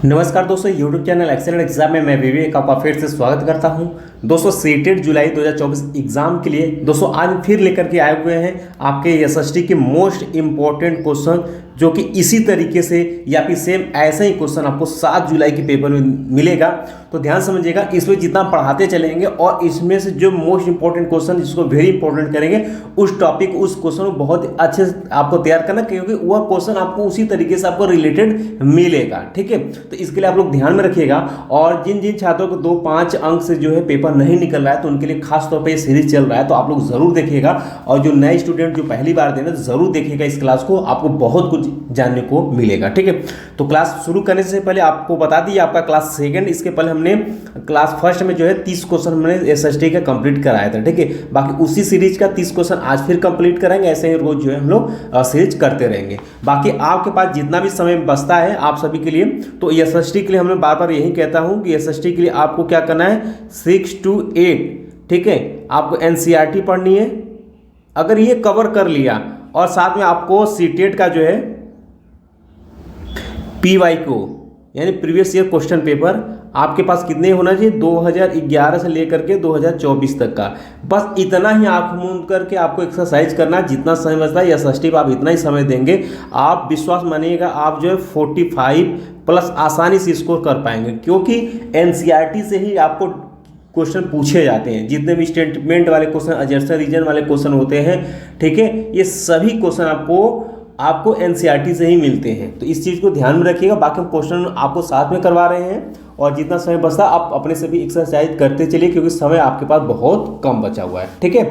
नमस्कार दोस्तों, YouTube channel excellent exam में मैं विवेक आपका फिर से स्वागत करता हूं। दोस्तों सीटेट जुलाई 2024 एग्जाम के लिए दोस्तों आज फिर लेकर के आए हुए हैं आपके एसएसटी के मोस्ट इम्पॉर्टेंट क्वेश्चन, जो कि इसी तरीके से या फिर सेम ऐसा ही क्वेश्चन आपको 7 जुलाई के पेपर में मिलेगा। तो ध्यान समझिएगा, इसमें जितना पढ़ाते चलेंगे और इसमें से जो मोस्ट इंपॉर्टेंट क्वेश्चन जिसको वेरी इंपॉर्टेंट करेंगे उस टॉपिक उस क्वेश्चन को बहुत अच्छे से आपको तैयार करना, क्योंकि वह क्वेश्चन आपको उसी तरीके से आपको रिलेटेड मिलेगा। ठीक है, तो इसके लिए आप लोग ध्यान में रखिएगा। और जिन जिन छात्रों को 2-5 अंक से जो है पेपर नहीं निकल रहा है तो उनके लिए खास तौर पर ये सीरीज चल रहा है, तो आप लोग जरूर देखिएगा। और जो नए स्टूडेंट जो पहली बार देना जरूर देखिएगा इस क्लास को, आपको बहुत कुछ जानने को मिलेगा। ठीक है, तो क्लास शुरू करने से पहले आपको बता दिए आपका क्लास सेकंड, इसके पहले हमने क्लास फर्स्ट में जो है 30 क्वेश्चन हमने एसएसटी का कंप्लीट कराया था। ठीक है, बाकी उसी सीरीज का 30 क्वेश्चन आज फिर कंप्लीट करेंगे। ऐसे ही रोज जो है हम लोग सीरीज करते रहेंगे। बाकी आपके पास जितना भी समय बचता है आप सभी के लिए, तो एसएसटी के लिए हमने बार बार यही कहता हूं कि एसएसटी के लिए आपको क्या करना है, 6 to 8। ठीक है, आपको एनसीईआरटी पढ़नी है। अगर ये कवर कर लिया और साथ में आपको सीटेट का जो है पीवाईक्यू यानी प्रीवियस ईयर क्वेश्चन पेपर आपके पास कितने होना चाहिए, 2011 से लेकर के 2024 तक का। बस इतना ही आंख मूंद करके आपको एक्सरसाइज करना, जितना समय बचता है एसएसटी पर आप इतना ही समय देंगे, आप विश्वास मानिएगा आप जो है 45 प्लस आसानी से स्कोर कर पाएंगे। क्योंकि एनसीईआरटी से ही आपको क्वेश्चन पूछे जाते हैं, जितने भी स्टेटमेंट वाले क्वेश्चन, अजर्सन रीजन वाले क्वेश्चन होते हैं। ठीक है, ये सभी क्वेश्चन आपको एनसीईआरटी से ही मिलते हैं, तो इस चीज़ को ध्यान में रखिएगा। बाकी हम क्वेश्चन आपको साथ में करवा रहे हैं और जितना समय बचता आप अपने से भी एक्सरसाइज करते चलिए, क्योंकि समय आपके पास बहुत कम बचा हुआ है। ठीक है,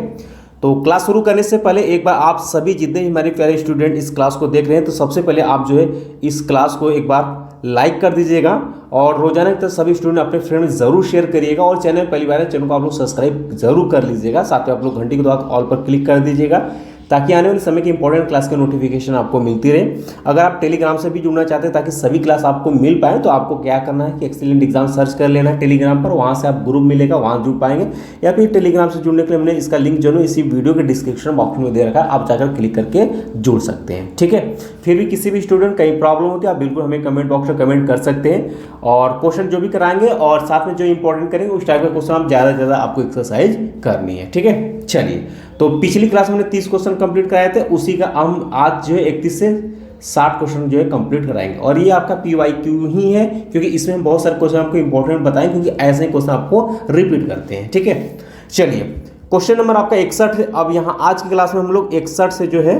तो क्लास शुरू करने से पहले एक बार आप सभी जितने भी हमारे प्यारे स्टूडेंट इस क्लास को देख रहे हैं, तो सबसे पहले आप जो है इस क्लास को एक बार लाइक कर दीजिएगा और रोजाना की तरह सभी स्टूडेंट अपने फ्रेंड में जरूर शेयर करिएगा। और चैनल पहली बार है, चैनल को आप लोग सब्सक्राइब जरूर कर लीजिएगा। साथ में आप लोग घंटी के द्वारा ऑल पर क्लिक कर दीजिएगा, ताकि आने वाले समय की इंपॉर्टेंट क्लास की नोटिफिकेशन आपको मिलती रहे। अगर आप टेलीग्राम से भी जुड़ना चाहते हैं ताकि सभी क्लास आपको मिल पाए, तो आपको क्या करना है कि एक्सीलेंट एग्जाम सर्च कर लेना है टेलीग्राम पर, वहाँ से आप ग्रुप मिलेगा, वहाँ जुड़ पाएंगे। या फिर टेलीग्राम से जुड़ने के लिए हमने इसका लिंक जो है इसी वीडियो के डिस्क्रिप्शन बॉक्स में दे रखा है, आप जाकर क्लिक करके जुड़ सकते हैं। ठीक है, फिर भी किसी भी स्टूडेंट कहीं प्रॉब्लम होती है आप बिल्कुल हमें कमेंट बॉक्स में कमेंट कर सकते हैं, और क्वेश्चन जो भी कराएंगे और साथ में जो इंपॉर्टेंट करेंगे उस टाइप का क्वेश्चन आप ज़्यादा से ज़्यादा आपको एक्सरसाइज करनी है। ठीक है, चलिए, तो पिछली क्लास में हमने 30 क्वेश्चन कंप्लीट कराए थे, उसी का हम आज जो है 31 से 60 क्वेश्चन जो है कंप्लीट कराएंगे। और ये आपका पीवाईक्यू ही है, क्योंकि इसमें हम बहुत सारे क्वेश्चन आपको इंपॉर्टेंट बताएं, क्योंकि ऐसे ही क्वेश्चन आपको रिपीट करते हैं। ठीक है, चलिए, क्वेश्चन नंबर आपका 61 है। अब यहाँ आज की क्लास में हम लोग 61 से जो है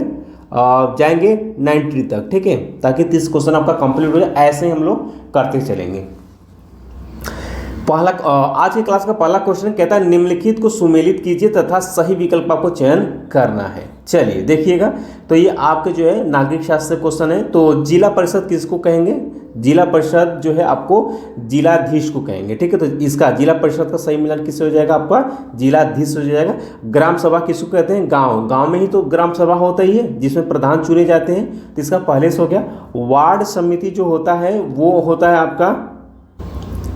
जाएंगे 90 तक। ठीक है, ताकि 30 क्वेश्चन आपका कंप्लीट हो जाए। ऐसे ही हम लोग करते चलेंगे। पहला आज की क्लास का पहला क्वेश्चन कहता है, निम्नलिखित को सुमेलित कीजिए तथा सही विकल्प आपको चयन करना है। चलिए देखिएगा, तो ये आपके जो है नागरिक शास्त्र क्वेश्चन है। तो जिला परिषद किसको कहेंगे, जिला परिषद जो है आपको जिलाधीश को कहेंगे। ठीक है, तो इसका जिला परिषद का सही मिलान किससे हो जाएगा, आपका जिलाधीश हो जाएगा। ग्राम सभा किसको कहते हैं, गांव में ही तो ग्राम सभा होता ही है, जिसमें प्रधान चुने जाते हैं, तो इसका पहले से हो गया। वार्ड समिति जो होता है वो होता है आपका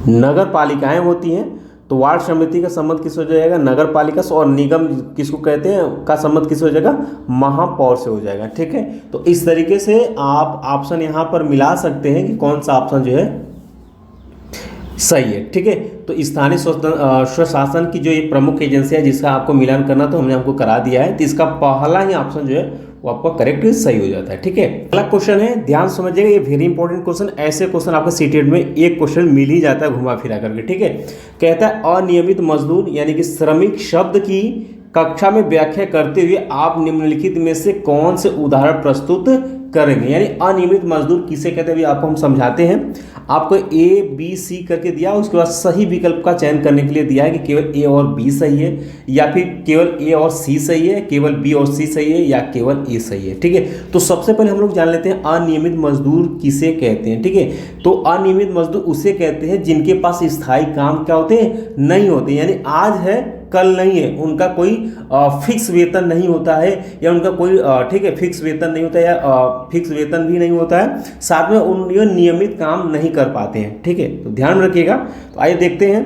नगर पालिकाएं होती हैं, तो वार्ड समिति का संबंध किस हो जाएगा, नगर पालिका से। और निगम किसको कहते हैं, का संबंध किस हो जाएगा, महापौर से हो जाएगा। ठीक है, तो इस तरीके से आप ऑप्शन यहाँ पर मिला सकते हैं कि कौन सा ऑप्शन जो है सही है। ठीक है, तो स्थानीय स्वशासन की जो ये प्रमुख एजेंसी है जिसका आपको मिलान करना, तो हमने आपको करा दिया है, तो इसका पहला ही ऑप्शन जो है वो आपका करेक्ट सही हो जाता है। ठीक है, अगला क्वेश्चन है, ध्यान समझिएगा, ये वेरी इंपॉर्टेंट क्वेश्चन। ऐसे क्वेश्चन आपको सीटेट में एक क्वेश्चन मिल ही जाता है घुमा फिरा करके। ठीक है, कहता है अनियमित मजदूर यानी कि श्रमिक शब्द की कक्षा में व्याख्या करते हुए आप निम्नलिखित में से कौन से उदाहरण प्रस्तुत करेंगे। यानी अनियमित मजदूर किसे कहते हैं, आपको हम समझाते हैं। आपको A B C करके दिया, उसके बाद सही विकल्प का चयन करने के लिए दिया है कि केवल A और B सही है, या फिर केवल A और C सही है, केवल B और C सही है, या केवल A सही है। ठीक है, तो सबसे पहले हम लोग जान लेते हैं अनियमित मजदूर किसे कहते हैं। ठीक है, तो अनियमित मजदूर उसे कहते हैं जिनके पास स्थायी काम क्या होते हैं, नहीं होते, यानी आज है कल नहीं है, उनका कोई फिक्स वेतन नहीं होता है, या उनका कोई ठीक है फिक्स वेतन नहीं होता है, या फिक्स वेतन भी नहीं होता है, साथ में उन नियमित काम नहीं कर पाते हैं। ठीक है, तो ध्यान रखिएगा। तो आइए देखते हैं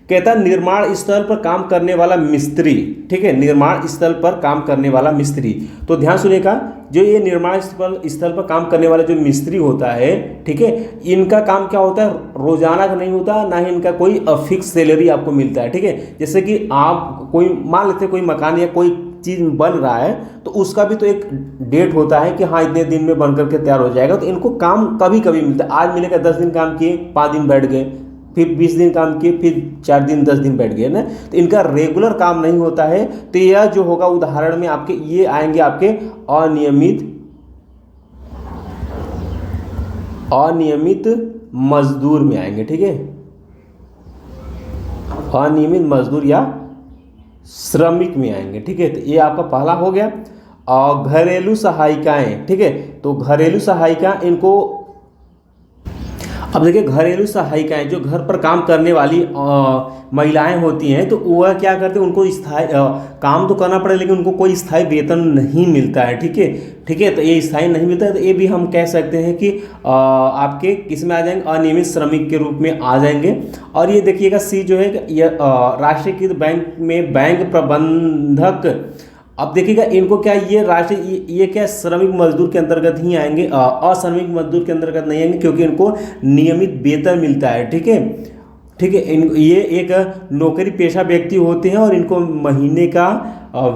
कहता है निर्माण स्थल पर काम करने वाला मिस्त्री, ठीक है, निर्माण स्थल पर काम करने वाला मिस्त्री। तो ध्यान सुनिएगा, जो ये निर्माण स्थल पर काम करने वाला जो मिस्त्री होता है, ठीक है, इनका काम क्या होता है, रोजाना का नहीं होता, ना ही इनका कोई फिक्स सैलरी आपको मिलता है, ठीक है। जैसे कि आप कोई मान लेते हैं कोई मकान या कोई चीज़ बन रहा है तो उसका भी तो एक डेट होता है कि हाँ इतने दिन में बन करके तैयार हो जाएगा, तो इनको काम कभी कभी मिलता है। आज मिलेगा 10 दिन काम किए, 5 दिन बैठ गए, फिर 20 दिन काम किए, फिर 4 दिन 10 दिन बैठ गए ना, तो इनका रेगुलर काम नहीं होता है। तो यह जो होगा उदाहरण में आपके ये आएंगे आपके अनियमित मजदूर में आएंगे, ठीक है, अनियमित मजदूर या श्रमिक में आएंगे, ठीक है। तो ये आपका पहला हो गया। और घरेलू सहायिकाएं, ठीक है, तो घरेलू सहायिका इनको, अब देखिए घरेलू सहायिकाएं जो घर पर काम करने वाली महिलाएं होती हैं, तो वह क्या करते हैं, उनको स्थायी काम तो करना पड़े लेकिन उनको कोई स्थायी वेतन नहीं मिलता है, ठीक है, ठीक है। तो ये स्थायी नहीं मिलता है, तो ये भी हम कह सकते हैं कि आपके किस में आ जाएंगे, अनियमित श्रमिक के रूप में आ जाएंगे। और ये देखिएगा सी जो है ये राष्ट्रीयकृत बैंक में बैंक प्रबंधक, अब देखिएगा इनको क्या ये राष्ट्रीय ये क्या श्रमिक मजदूर के अंतर्गत ही आएंगे, अश्रमिक मजदूर के अंतर्गत नहीं आएंगे, क्योंकि इनको नियमित वेतन मिलता है, ठीक है, ठीक है। ये एक नौकरी पेशा व्यक्ति होते हैं और इनको महीने का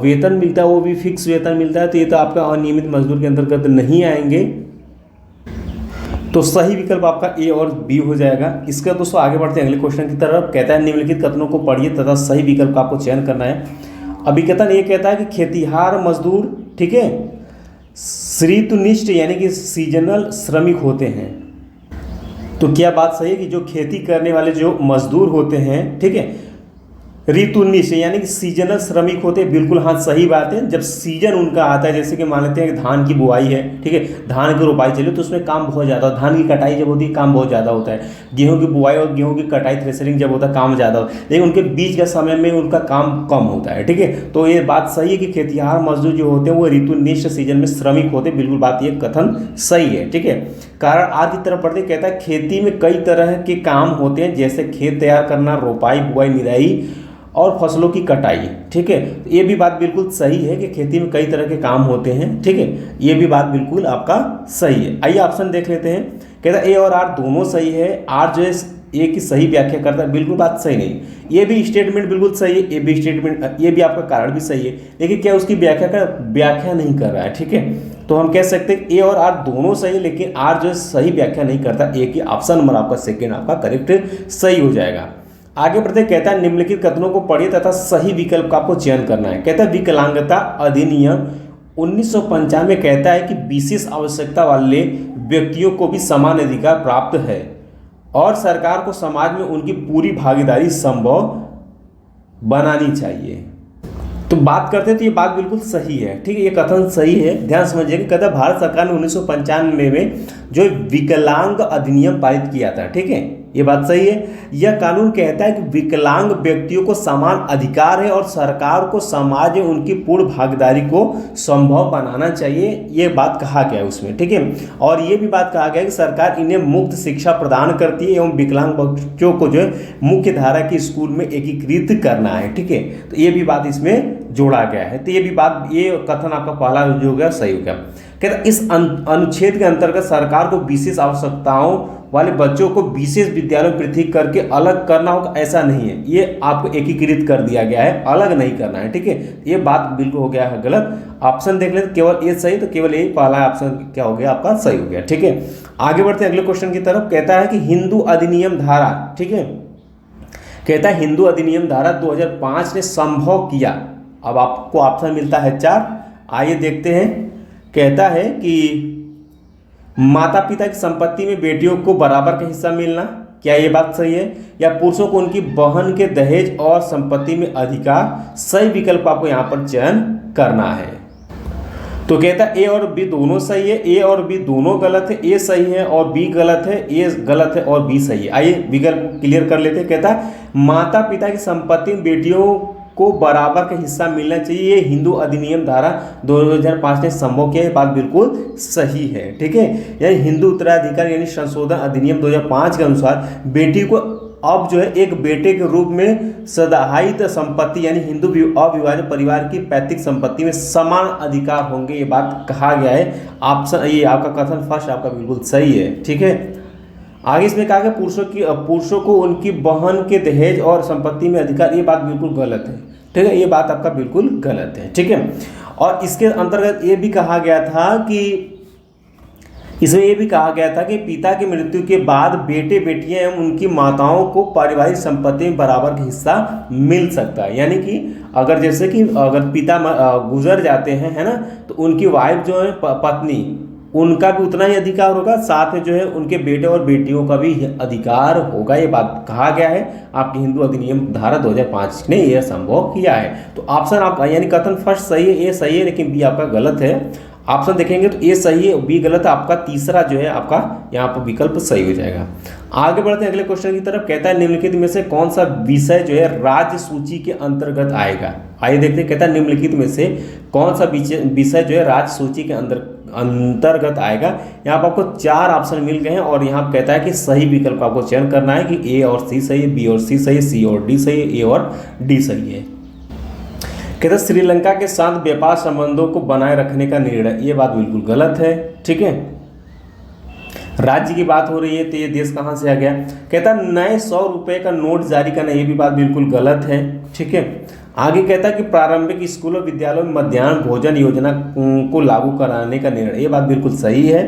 वेतन मिलता है, वो भी फिक्स वेतन मिलता है, तो ये तो आपका अनियमित मजदूर के अंतर्गत नहीं आएंगे। तो सही विकल्प आपका ए और बी हो जाएगा। इसका दोस्तों आगे बढ़ते हैं अगले क्वेश्चन की तरफ। कहता है निम्नलिखित कथनों को पढ़िए तथा सही विकल्प का आपको चयन करना है। अभी कथन ये कहता है कि खेतिहार मजदूर, ठीक है, ऋतुनिष्ठ यानी कि सीजनल श्रमिक होते हैं। तो क्या बात सही है कि जो खेती करने वाले जो मजदूर होते हैं, ठीक है, ऋतुनिष्ठ यानी कि सीजनल श्रमिक होते हैं, बिल्कुल हाँ सही बात है। जब सीजन उनका आता है, जैसे कि मान लेते हैं कि धान की बुआई है, ठीक है, धान की रोपाई चले तो उसमें काम बहुत ज़्यादा, धान की कटाई जब होती है काम बहुत ज़्यादा होता है, गेहूं की बुआई और गेहूं की कटाई थ्रेशरिंग जब होता है काम ज़्यादा होता है, लेकिन उनके बीच का समय में उनका काम कम होता है, ठीक है। तो ये बात सही है कि खेतिहार मजदूर जो होते हैं वो ऋतुनिष्ठ सीजन में श्रमिक होते हैं, बिल्कुल बात ये कथन सही है, ठीक है। कारण आदि तरफ पढ़ते कहता है खेती में कई तरह के काम होते हैं, जैसे खेत तैयार करना, रोपाई, बुआई, निराई और फसलों की कटाई, ठीक है। ये भी बात बिल्कुल सही है कि खेती में कई तरह के काम होते हैं, ठीक है, ये भी बात बिल्कुल आपका सही है। आइए ऑप्शन देख लेते हैं। कहता है ए और आर दोनों सही है, आर जो है ए की सही व्याख्या करता है, बिल्कुल बात सही नहीं। ये भी स्टेटमेंट बिल्कुल सही है, ये भी स्टेटमेंट, ये भी आपका कारण भी सही है, लेकिन क्या उसकी व्याख्या नहीं कर रहा है, ठीक है। तो हम कह सकते हैं ए और आर दोनों सही है, लेकिन आर जो है सही व्याख्या नहीं करता। ए की ऑप्शन नंबर आपका सेकेंड आपका करेक्ट सही हो जाएगा। आगे बढ़ते कहता है निम्नलिखित कथनों को पढ़िए तथा सही विकल्प का आपको चयन करना है। कहता है विकलांगता अधिनियम 1995 कहता है कि विशेष आवश्यकता वाले व्यक्तियों को भी समान अधिकार प्राप्त है और सरकार को समाज में उनकी पूरी भागीदारी संभव बनानी चाहिए। तो बात करते हैं तो ये बात बिल्कुल सही है, ठीक है, ये कथन सही है। ध्यान समझिएगा, कहता है भारत सरकार ने 1995 में जो विकलांग अधिनियम पारित किया था, ठीक है, ये बात सही है। यह कानून कहता है कि विकलांग व्यक्तियों को समान अधिकार है और सरकार को समाज में उनकी पूर्ण भागीदारी को संभव बनाना चाहिए, ये बात कहा गया है उसमें, ठीक है। और ये भी बात कहा गया है कि सरकार इन्हें मुफ्त शिक्षा प्रदान करती है एवं विकलांग बच्चों को जो है मुख्य धारा के स्कूल में एकीकृत करना है, ठीक है। तो ये भी बात इसमें जोड़ा गया है। तो ये भी बात, ये कथन आपका पहला जो हो गया सही हो गया। कहता इस अनुच्छेद के अंतर्गत सरकार को विशेष आवश्यकताओं वाले बच्चों को विशेष विद्यालयों में पृथक करके अलग करना होगा, ऐसा नहीं है, ये आपको एकीकृत कर दिया गया है, अलग नहीं करना है, ठीक है। ये बात बिल्कुल हो गया है गलत। ऑप्शन देख लेते, केवल ये सही, तो केवल यही पहला ऑप्शन क्या हो गया आपका सही हो गया, ठीक है। आगे बढ़ते अगले क्वेश्चन की तरफ। कहता है कि हिंदू अधिनियम धारा, ठीक है, कहता है हिंदू अधिनियम धारा 2005 ने संभव किया। अब आपको ऑप्शन मिलता है 4, आइए देखते हैं। कहता है कि माता पिता की संपत्ति में बेटियों को बराबर का हिस्सा मिलना, क्या ये बात सही है, या पुरुषों को उनकी बहन के दहेज और संपत्ति में अधिकार। सही विकल्प आपको यहाँ पर चयन करना है। तो कहता है ए और बी दोनों सही है, ए और बी दोनों गलत है, ए सही है और बी गलत है, ए गलत है और बी सही है। आइए विकल्प क्लियर कर लेते हैं। कहता है माता पिता की संपत्ति में बेटियों को बराबर का हिस्सा मिलना चाहिए, ये हिंदू अधिनियम धारा 2005 ने संभव किया, ये बात बिल्कुल सही है, ठीक है। यानी हिंदू उत्तराधिकार यानी संशोधन अधिनियम 2005 के अनुसार बेटी को अब जो है एक बेटे के रूप में सदाहित संपत्ति यानी हिंदू अविभाजित परिवार की पैतृक संपत्ति में समान अधिकार होंगे, ये बात कहा गया है। ऑप्शन ये आपका कथन फर्स्ट आपका बिल्कुल सही है। ठीक है, आगे इसमें कहा गया पुरुषों को उनकी बहन के दहेज और संपत्ति में अधिकार, ये बात बिल्कुल गलत है। ठीक है, ये बात आपका बिल्कुल गलत है। ठीक है, और इसके अंतर्गत ये भी कहा गया था कि इसमें यह भी कहा गया था कि पिता की मृत्यु के बाद बेटे बेटियां एवं उनकी माताओं को पारिवारिक संपत्ति में बराबर का हिस्सा मिल सकता है। यानी कि अगर जैसे कि अगर पिता गुजर जाते हैं, है ना, तो उनकी वाइफ जो है पत्नी, उनका भी उतना ही अधिकार होगा, साथ में जो है उनके बेटे और बेटियों का भी अधिकार होगा। ये बात कहा गया है, आपकी हिंदू अधिनियम धारा 2005 ने यह संभव किया है। तो ऑप्शन आप यानी कथन फर्स्ट सही है, ए सही है, लेकिन बी आपका गलत है। ऑप्शन देखेंगे तो ए सही है, बी गलत है। आपका तीसरा जो है आपका यहाँ पर विकल्प सही हो जाएगा। आगे बढ़ते हैं अगले क्वेश्चन की तरफ। कहता है निम्नलिखित में से कौन सा विषय जो है राज्य सूची के अंतर्गत आएगा। आइए देखते हैं, कहता है निम्नलिखित में से कौन सा विषय जो है राज्य सूची के अंतर्गत आएगा। यहाँ पर आपको 4 ऑप्शन मिल गए हैं और यहाँ पर कहता है कि सही विकल्प आपको चयन करना है कि ए और सी सही है, बी और सी सही है, सी और डी सही है, ए और डी सही है। कहते हैं श्रीलंका के साथ व्यापार संबंधों को बनाए रखने का निर्णय, ये बात बिल्कुल गलत है। ठीक है, राज्य की बात हो रही है तो ये देश कहाँ से आ गया। कहता है नए 100 रुपये का नोट जारी करना, ये भी बात बिल्कुल गलत है। ठीक है, आगे कहता है कि प्रारंभिक स्कूलों विद्यालयों में मध्याह्न भोजन योजना को लागू कराने का निर्णय, ये बात बिल्कुल सही है।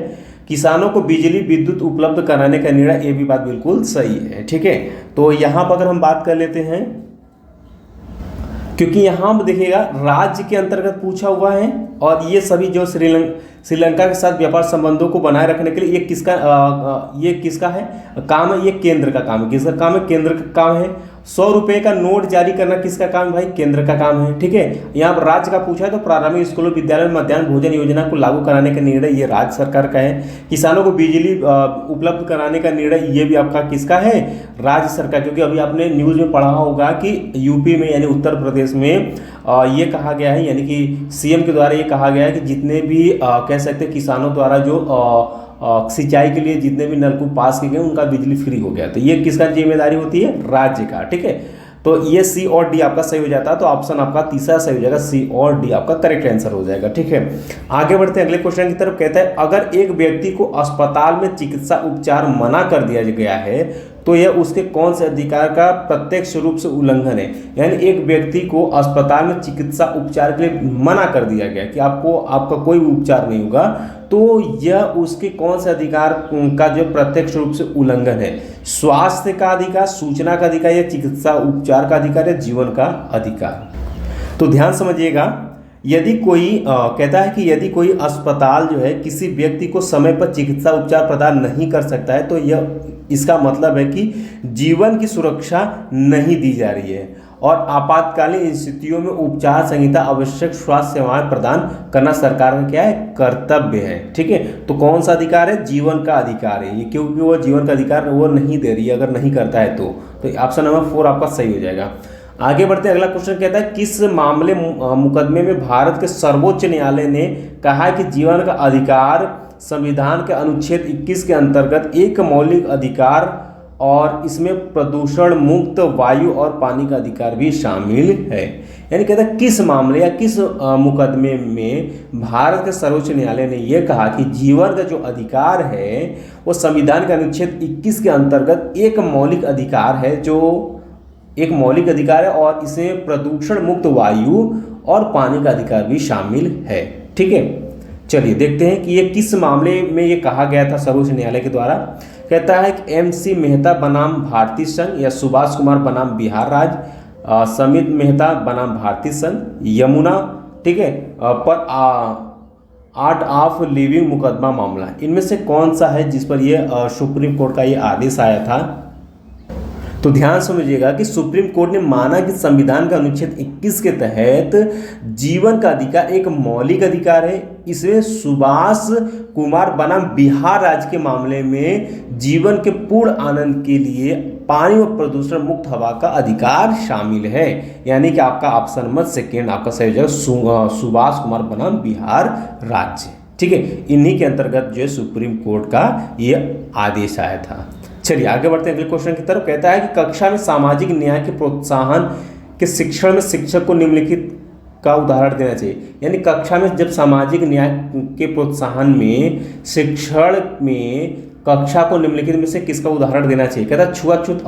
किसानों को बिजली विद्युत उपलब्ध कराने का निर्णय, ये भी बात बिल्कुल सही है। ठीक है, तो यहाँ पर अगर हम बात कर लेते हैं, क्योंकि यहाँ पर देखिएगा राज्य के अंतर्गत पूछा हुआ है और ये सभी जो श्रीलंका के साथ व्यापार संबंधों को बनाए रखने के लिए ये किसका है काम है, ये केंद्र का काम है। किसका काम है? केंद्र का काम है। 100 रुपये का नोट जारी करना किसका काम है भाई? केंद्र का काम है। ठीक है, यहाँ पर राज्य का पूछा है तो प्रारंभिक स्कूलों विद्यालय में मध्याह्न भोजन योजना को लागू कराने का निर्णय ये राज्य सरकार का है। किसानों को बिजली उपलब्ध कराने का निर्णय ये भी आपका किसका है? राज्य सरकार। क्योंकि अभी आपने न्यूज़ में पढ़ा होगा कि यूपी में यानी उत्तर प्रदेश में ये कहा गया है, यानी कि सीएम के द्वारा ये कहा गया है कि जितने भी कह सकते हैं किसानों द्वारा जो सिंचाई के लिए जितने भी नलकूप पास किए गए उनका बिजली फ्री हो गया। तो ये किसका जिम्मेदारी होती है? राज्य का। ठीक है, तो ये सी और डी आपका सही हो जाता है। तो ऑप्शन आपका तीसरा सही हो जाएगा, सी और डी आपका करेक्ट आंसर हो जाएगा। ठीक है, आगे बढ़ते हैं अगले क्वेश्चन की तरफ। कहता है अगर एक व्यक्ति को अस्पताल में चिकित्सा उपचार मना कर दिया गया है तो यह उसके कौन से अधिकार का प्रत्यक्ष रूप से उल्लंघन है। यानी एक व्यक्ति को अस्पताल में चिकित्सा उपचार के लिए मना कर दिया गया कि आपका कोई भी उपचार नहीं होगा, तो यह उसके कौन से अधिकार का जो प्रत्यक्ष रूप से उल्लंघन है? स्वास्थ्य का अधिकार, सूचना का अधिकार, या चिकित्सा उपचार का अधिकार, या जीवन का अधिकार? तो ध्यान समझिएगा, यदि कोई कहता है कि यदि कोई अस्पताल जो है किसी व्यक्ति को समय पर चिकित्सा उपचार प्रदान नहीं कर सकता है तो यह इसका मतलब है कि जीवन की सुरक्षा नहीं दी जा रही है और आपातकालीन स्थितियों में उपचार संहिता आवश्यक स्वास्थ्य सेवाएं प्रदान करना सरकार का क्या है? कर्तव्य है। ठीक है, तो कौन सा अधिकार है? जीवन का अधिकार है ये, क्योंकि वो जीवन का अधिकार वो नहीं दे रही है अगर नहीं करता है तो ऑप्शन नंबर 4 आपका सही हो जाएगा। आगे बढ़ते हैं, अगला क्वेश्चन कहता है किस मामले मुकदमे में भारत के सर्वोच्च न्यायालय ने कहा है कि जीवन का अधिकार संविधान के अनुच्छेद 21 के अंतर्गत एक मौलिक अधिकार और इसमें प्रदूषण मुक्त वायु और पानी का अधिकार भी शामिल है। यानी कहता है किस मामले या किस मुकदमे में भारत के सर्वोच्च न्यायालय ने यह कहा कि जीवन का जो अधिकार है वो संविधान के अनुच्छेद 21 के अंतर्गत एक मौलिक अधिकार है, जो एक मौलिक अधिकार है और इसमें प्रदूषण मुक्त वायु और पानी का अधिकार भी शामिल है। ठीक है, चलिए देखते हैं कि ये किस मामले में ये कहा गया था सर्वोच्च न्यायालय के द्वारा। कहता है कि MC मेहता बनाम भारतीय संघ या सुभाष कुमार बनाम बिहार राज्य, समित मेहता बनाम भारतीय संघ, यमुना, ठीक है, पर आर्ट ऑफ लिविंग मुकदमा मामला, इनमें से कौन सा है जिस पर ये सुप्रीम कोर्ट का ये आदेश आया था? तो ध्यान समझिएगा कि सुप्रीम कोर्ट ने माना कि संविधान का अनुच्छेद 21 के तहत जीवन का अधिकार एक मौलिक अधिकार है। इसमें सुभाष कुमार बनाम बिहार राज्य के मामले में जीवन के पूर्ण आनंद के लिए पानी और प्रदूषण मुक्त हवा का अधिकार शामिल है। यानी कि आपका ऑप्शन नंबर सेकेंड आपका सही हो जाएगा, सुभाष कुमार बनाम बिहार राज्य। ठीक है, इन्हीं के अंतर्गत जो है सुप्रीम कोर्ट का ये आदेश आया था। चलिए आगे बढ़ते हैं अगले क्वेश्चन की तरफ। कहता है कि कक्षा में सामाजिक न्याय के प्रोत्साहन के शिक्षण में शिक्षक को निम्नलिखित का उदाहरण देना चाहिए। यानी कक्षा में जब सामाजिक न्याय के प्रोत्साहन में शिक्षण में कक्षा को निम्नलिखित में से किसका उदाहरण देना चाहिए। कहता है छुआछूत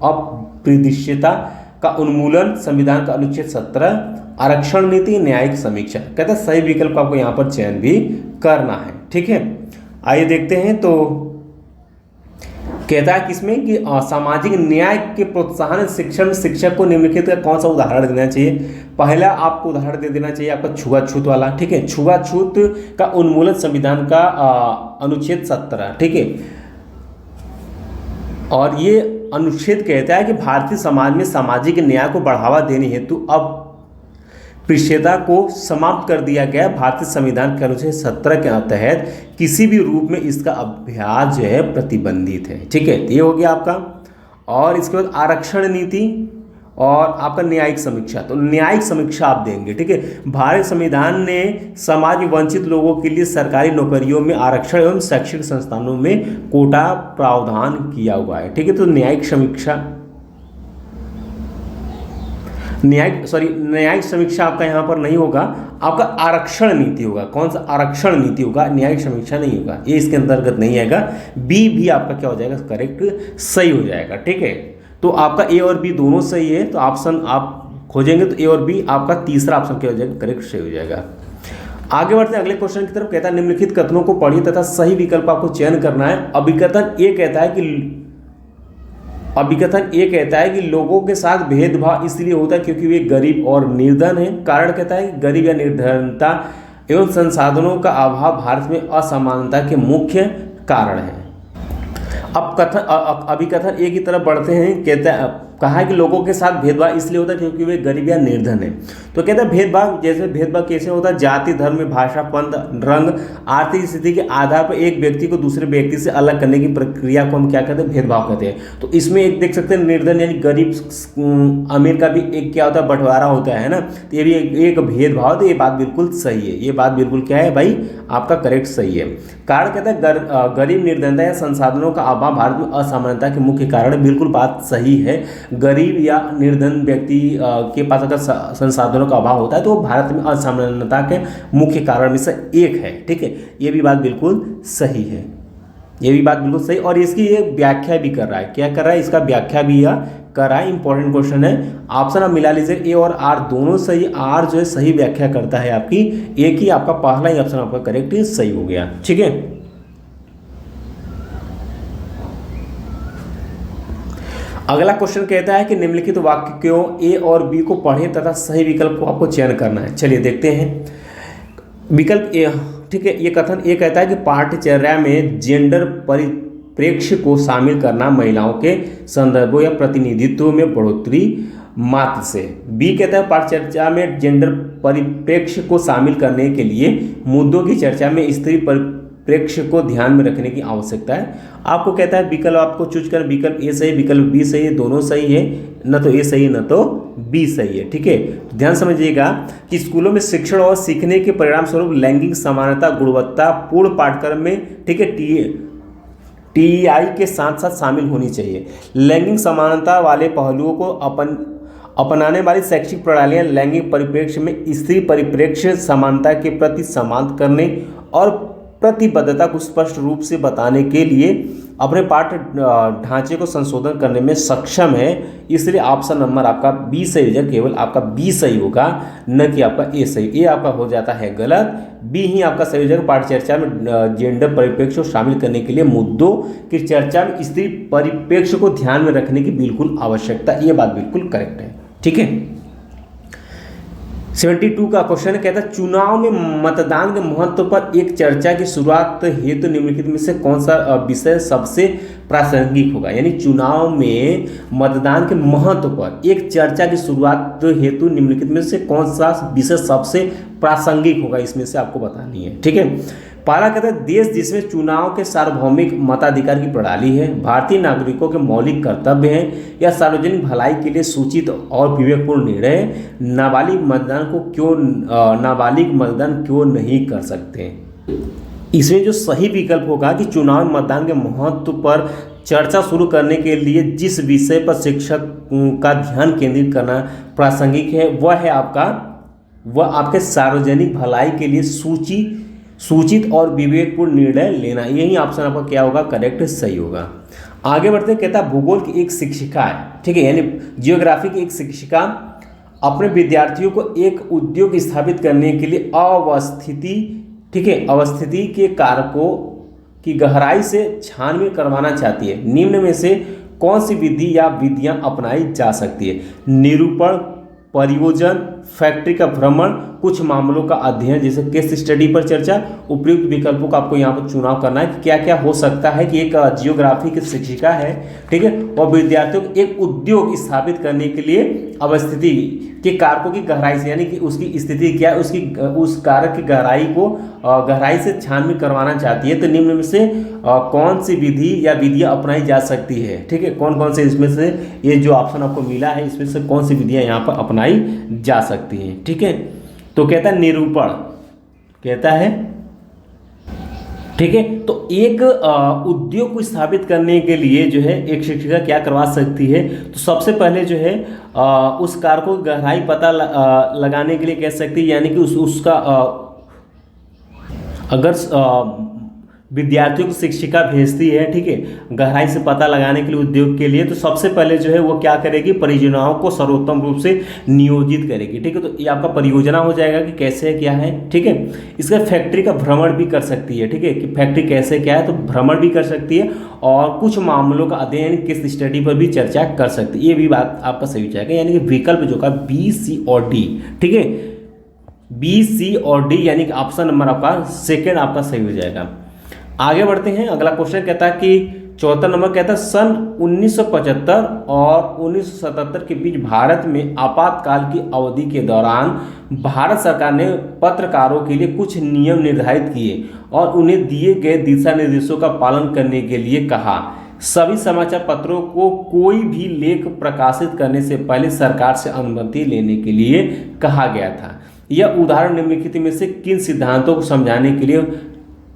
अप्रतिष्ठता का उन्मूलन, संविधान का अनुच्छेद 17, आरक्षण नीति, न्यायिक समीक्षा। कहता है सही विकल्प आपको यहाँ पर चयन भी करना है। ठीक है, आइए देखते हैं। तो कहता है किसमें कि सामाजिक न्याय के प्रोत्साहन शिक्षण में शिक्षक को निम्नलिखित का कौन सा उदाहरण देना चाहिए। पहला आपको उदाहरण दे देना चाहिए आपका छुआछूत वाला। ठीक है, छुआछूत का उन्मूलन, संविधान का अनुच्छेद 17। ठीक है, और ये अनुच्छेद कहता है कि भारतीय समाज में सामाजिक न्याय को बढ़ावा देने हेतु अब अस्पृश्यता को समाप्त कर दिया गया। भारतीय संविधान के अनुच्छेद 17 के तहत किसी भी रूप में इसका अभ्यास जो है प्रतिबंधित है। ठीक है, ये हो गया आपका। और इसके बाद आरक्षण नीति और आपका न्यायिक समीक्षा। तो न्यायिक समीक्षा आप देंगे। ठीक है, भारतीय संविधान ने समाज में वंचित लोगों के लिए सरकारी नौकरियों में आरक्षण एवं शैक्षिक संस्थानों में कोटा प्रावधान किया हुआ है। ठीक है, तो न्यायिक समीक्षा न्यायिक समीक्षा आपका यहाँ पर नहीं होगा, आपका आरक्षण नीति होगा। कौन सा आरक्षण नीति होगा, न्यायिक समीक्षा नहीं होगा, ये इसके अंतर्गत नहीं आएगा। बी भी आपका क्या हो जाएगा, करेक्ट सही हो जाएगा। ठीक है, तो आपका ए और बी दोनों सही है। तो ऑप्शन आप खोजेंगे तो ए और बी आपका तीसरा ऑप्शन क्या हो जाएगा, करेक्ट सही हो जाएगा। आगे बढ़ते हैं अगले क्वेश्चन की तरफ। कहता है निम्नलिखित कथनों को पढ़िए तथा सही विकल्प आपको चयन करना है। अभिकथन ए कहता है कि लोगों के साथ भेदभाव इसलिए होता है क्योंकि वे गरीब और निर्धन हैं। कारण कहता है कि गरीब या निर्धनता एवं संसाधनों का अभाव भारत में असमानता के मुख्य कारण है। अब अभिकथन ए की तरफ बढ़ते हैं। कहा है कि लोगों के साथ भेदभाव इसलिए होता है क्योंकि वे गरीब या निर्धन है। तो कहता है भेदभाव कैसे होता है, जाति, धर्म, भाषा, पंथ, रंग, आर्थिक स्थिति के आधार पर एक व्यक्ति को दूसरे व्यक्ति से अलग करने की प्रक्रिया को हम क्या कहते हैं, भेदभाव कहते हैं। तो इसमें एक देख सकते हैं निर्धन यानी गरीब अमीर का भी एक क्या होता है, बंटवारा होता है ना। तो ये भी एक भेदभाव। तो ये बात बिल्कुल सही है, ये बात बिल्कुल क्या है भाई आपका करेक्ट सही है। कारण कहता है गरीब, निर्धनता या संसाधनों का अभाव भारत में असमानता के मुख्य कारण। बिल्कुल बात सही है, गरीब या निर्धन व्यक्ति के पास अगर संसाधनों का अभाव होता है तो वो भारत में असमानता के मुख्य कारण में से एक है। ठीक है, ये भी बात बिल्कुल सही है, ये भी बात बिल्कुल सही। और इसकी ये व्याख्या भी कर रहा है, क्या कर रहा है, इसका व्याख्या भी कर रहा है। इंपॉर्टेंट क्वेश्चन है। ऑप्शन आप मिला लीजिए, ए और आर दोनों सही। आर जो है सही व्याख्या करता है आपकी, एक ही आपका पहला ही ऑप्शन आपका करेक्ट सही हो गया। ठीक है, अगला क्वेश्चन कहता है कि निम्नलिखित वाक्यों ए और बी को पढ़ें तथा सही विकल्प को आपको चयन करना है। चलिए देखते हैं विकल्प ए। ठीक है, ये कथन ये कहता है कि पाठ्यचर्या में जेंडर परिप्रेक्ष्य को शामिल करना महिलाओं के संदर्भों या प्रतिनिधित्व में बढ़ोतरी मात्र से। बी कहता है पाठ्यचर्या में जेंडर परिप्रेक्ष्य को शामिल करने के लिए मुद्दों की चर्चा में स्त्री प्रेक्ष्य को ध्यान में रखने की आवश्यकता है। आपको कहता है विकल्प आपको चूज कर, विकल्प ए सही, विकल्प बी सही है, दोनों सही है, न तो ए सही है न तो बी सही है। ठीक है, तो ध्यान समझिएगा कि स्कूलों में शिक्षण और सीखने के परिणाम स्वरूप लैंगिक समानता गुणवत्तापूर्ण पाठ्यक्रम में, ठीक है, TEI के साथ साथ शामिल होनी चाहिए। लैंगिक समानता वाले पहलुओं को अपनाने वाली शैक्षिक प्रणालियाँ लैंगिक परिप्रेक्ष्य में स्त्री परिप्रेक्ष्य समानता के प्रति सम्मान करने और प्रतिबद्धता को स्पष्ट रूप से बताने के लिए अपने पाठ्य ढांचे को संशोधन करने में सक्षम है। इसलिए ऑप्शन नंबर आपका बी सही होगा, केवल आपका बी सही होगा, न कि आपका ए सही। ए आपका हो जाता है गलत, बी ही आपका सही हो जाएगा। पाठ्यचर्या में जेंडर परिप्रेक्ष्य को शामिल करने के लिए मुद्दों की चर्चा में स्त्री परिप्रेक्ष्य को ध्यान में रखने की बिल्कुल आवश्यकता, ये बात बिल्कुल करेक्ट है। ठीक है, 72 का क्वेश्चन कहता है चुनाव में मतदान के महत्व पर एक चर्चा की शुरुआत हेतु निम्नलिखित में से कौन सा विषय सबसे प्रासंगिक होगा। यानी चुनाव में मतदान के महत्व पर एक चर्चा की शुरुआत हेतु निम्नलिखित में से कौन सा विषय सबसे प्रासंगिक होगा, इसमें से आपको बतानी है। ठीक है, पहला कहता है देश जिसमें चुनाव के सार्वभौमिक मताधिकार की प्रणाली है, भारतीय नागरिकों के मौलिक कर्तव्य हैं या सार्वजनिक भलाई के लिए सूचित और विवेकपूर्ण निर्णय है, नाबालिग मतदान क्यों नहीं कर सकते। इसमें जो सही विकल्प होगा कि चुनाव मतदान के महत्व पर चर्चा शुरू करने के लिए जिस विषय पर शिक्षक का ध्यान केंद्रित करना प्रासंगिक है वह आपके सार्वजनिक भलाई के लिए सूचित और विवेकपूर्ण निर्णय लेना। यही ऑप्शन आपका क्या होगा, करेक्ट सही होगा। आगे बढ़ते कहता है भूगोल की एक शिक्षिका है, ठीक है, यानी जियोग्राफी की एक शिक्षिका अपने विद्यार्थियों को एक उद्योग स्थापित करने के लिए अवस्थिति के कारकों की गहराई से छानबीन करवाना चाहती है। निम्न में से कौन सी विधि या विधियां अपनाई जा सकती है? निरूपण, परियोजन, फैक्ट्री का भ्रमण, कुछ मामलों का अध्ययन जैसे केस स्टडी पर चर्चा। उपयुक्त विकल्पों का आपको यहाँ पर चुनाव करना है कि क्या क्या हो सकता है कि एक जियोग्राफी की शिक्षिका है, ठीक है, और विद्यार्थियों को एक उद्योग स्थापित करने के लिए अवस्थिति के कारकों की गहराई से, यानी कि उसकी स्थिति क्या है, उस कारक की गहराई से छानबीन करवाना चाहती है। तो निम्न में से कौन सी विधि या विधियाँ अपनाई जा सकती है, ठीक है, कौन कौन से इसमें से ये जो ऑप्शन आपको मिला है इसमें से कौन सी विधियाँ यहाँ पर अपनाई जा सकती हैं, ठीक है। तो कहता है निरूपण, कहता है, ठीक है। तो एक उद्योग को स्थापित करने के लिए जो है एक शिक्षिका क्या करवा सकती है, तो सबसे पहले जो है उस कार को गहराई पता लगाने के लिए कह सकती है, यानी कि उसका अगर विद्यार्थियों को शिक्षिका भेजती है, ठीक है, गहराई से पता लगाने के लिए उद्योग के लिए, तो सबसे पहले जो है वो क्या करेगी, परियोजनाओं को सर्वोत्तम रूप से नियोजित करेगी, ठीक है। तो ये आपका परियोजना हो जाएगा कि कैसे क्या है, ठीक है। इसका फैक्ट्री का भ्रमण भी कर सकती है, ठीक है, कि फैक्ट्री कैसे क्या है, तो भ्रमण भी कर सकती है और कुछ मामलों का अध्ययन केस स्टडी पर भी चर्चा कर सकती है। ये भी बात आपका सही हो जाएगा, यानी कि विकल्प जो का बी, सी और डी, ठीक है, बी, सी और डी, यानी कि ऑप्शन नंबर आपका सेकेंड आपका सही हो जाएगा। आगे बढ़ते हैं, अगला क्वेश्चन कहता है कि 74 नंबर कहता है सन 1975 और 1977 के बीच भारत में आपातकाल की अवधि के दौरान भारत सरकार ने पत्रकारों के लिए कुछ नियम निर्धारित किए और उन्हें दिए गए दिशा निर्देशों का पालन करने के लिए कहा। सभी समाचार पत्रों को कोई भी लेख प्रकाशित करने से पहले सरकार से अनुमति लेने के लिए कहा गया था। यह उदाहरण निम्नलिखित में से किन सिद्धांतों को समझाने के लिए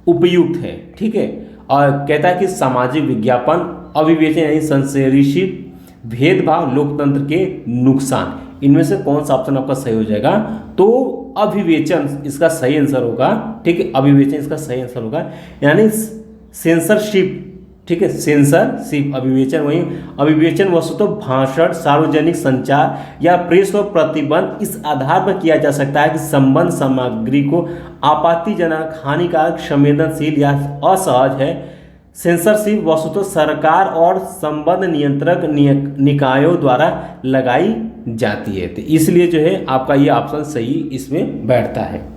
उपयुक्त है, ठीक है। और कहता है कि सामाजिक विज्ञापन, अविवेचन यानी सेंसरशिप, भेदभाव, लोकतंत्र के नुकसान, इनमें से कौन सा ऑप्शन आपका सही हो जाएगा, तो अविवेचन इसका सही आंसर होगा, ठीक है, अविवेचन इसका सही आंसर होगा, यानी सेंसरशिप, ठीक है, सेंसरशिप, अविवेचन वस्तुतः भाषण, सार्वजनिक संचार या प्रेस पर प्रतिबंध इस आधार पर किया जा सकता है कि संबंध सामग्री को आपत्तिजनक, हानिकारक, संवेदनशील या असहज है। सेंसरशिप वस्तुतः सरकार और संबंध नियंत्रक निकायों द्वारा लगाई जाती है, तो इसलिए जो है आपका ये ऑप्शन सही इसमें बैठता है।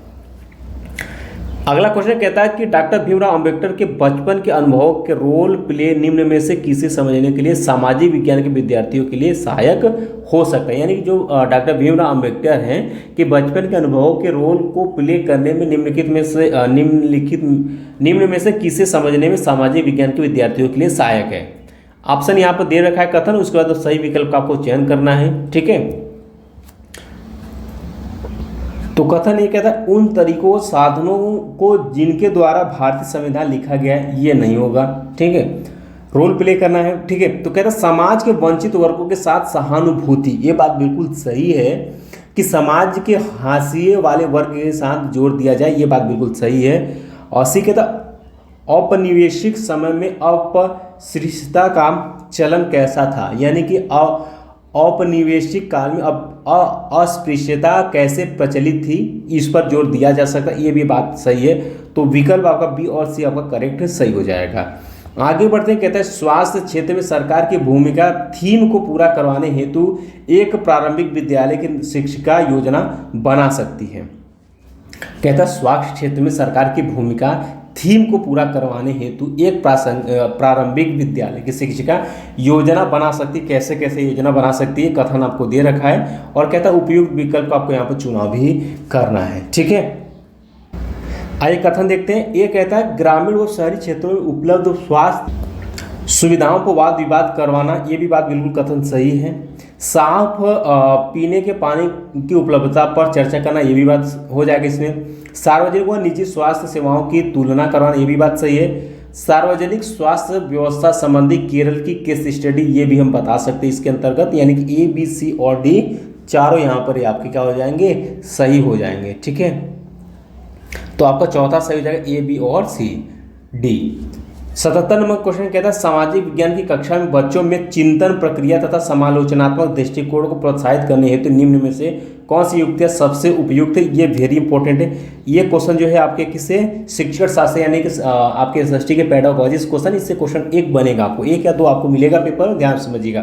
अगला क्वेश्चन कहता है कि डॉक्टर भीमराव अंबेडकर के बचपन के अनुभवों के रोल प्ले निम्न में से किसे समझने के लिए सामाजिक विज्ञान के विद्यार्थियों के लिए सहायक हो सकता है, यानी कि जो डॉक्टर भीमराव अंबेडकर हैं कि बचपन के अनुभवों के रोल को प्ले करने में निम्न में से किसे समझने में सामाजिक विज्ञान के विद्यार्थियों के लिए सहायक है। ऑप्शन यहाँ पर दे रखा है कथन, उसके बाद सही विकल्प का आपको चयन करना है, ठीक है। तो कथन ये कहता है उन तरीकों साधनों को जिनके द्वारा भारतीय संविधान लिखा गया है, ये नहीं होगा, ठीक है, रोल प्ले करना है, ठीक है। तो कहता है समाज के वंचित वर्गों के साथ सहानुभूति, ये बात बिल्कुल सही है कि समाज के हाशिए वाले वर्ग के साथ जोड़ दिया जाए, ये बात बिल्कुल सही है। और सी कहता औपनिवेशिक समय में अपस्पृश्यता का चलन कैसा था, यानी कि औपनिवेशिक काल में अस्पृश्यता कैसे प्रचलित थी, इस पर जोर दिया जा सकता है, ये भी बात सही है। तो विकल्प आपका बी और सी आपका करेक्ट सही हो जाएगा। आगे बढ़ते हैं, कहता है स्वास्थ्य क्षेत्र में सरकार की भूमिका थीम को पूरा करवाने हेतु एक प्रारंभिक विद्यालय की शिक्षिका योजना बना सकती है। कहता है स्वास्थ्य क्षेत्र में सरकार की भूमिका थीम को पूरा करवाने हेतु एक प्रारंभिक विद्यालय की शिक्षिका योजना बना सकती है। कैसे कैसे योजना बना सकती है, कथन आपको दे रखा है और कहता है उपयुक्त विकल्प आपको यहाँ पर चुनाव भी करना है, ठीक है। आइए कथन देखते हैं। ये कहता है ग्रामीण व शहरी क्षेत्रों में उपलब्ध स्वास्थ्य सुविधाओं को वाद विवाद करवाना, ये भी बात बिल्कुल कथन सही है। साफ पीने के पानी की उपलब्धता पर चर्चा करना, ये भी बात हो जाएगा इसमें। सार्वजनिक व निजी स्वास्थ्य सेवाओं की तुलना करवाना, ये भी बात सही है। सार्वजनिक स्वास्थ्य व्यवस्था संबंधी केरल की केस स्टडी, ये भी हम बता सकते हैं इसके अंतर्गत, यानी कि ए बी सी और डी चारों यहाँ पर ये आपके क्या हो जाएंगे, सही हो जाएंगे। ठीक है, तो आपका चौथा सही हो जाएगा ए बी और सी डी। 77 नंबर क्वेश्चन कहता है सामाजिक विज्ञान की कक्षा में बच्चों में चिंतन प्रक्रिया तथा समालोचनात्मक दृष्टिकोण को प्रोत्साहित करने हेतु निम्न में से कौन सी युक्तियाँ सबसे उपयुक्त है। ये वेरी इंपॉर्टेंट है। ये क्वेश्चन जो है आपके किससे, शिक्षण शास्त्र यानी कि आपके एसएसटी के पेडागोजी क्वेश्चन, इससे क्वेश्चन एक बनेगा, आपको एक या दो आपको मिलेगा पेपर, ध्यान समझिएगा।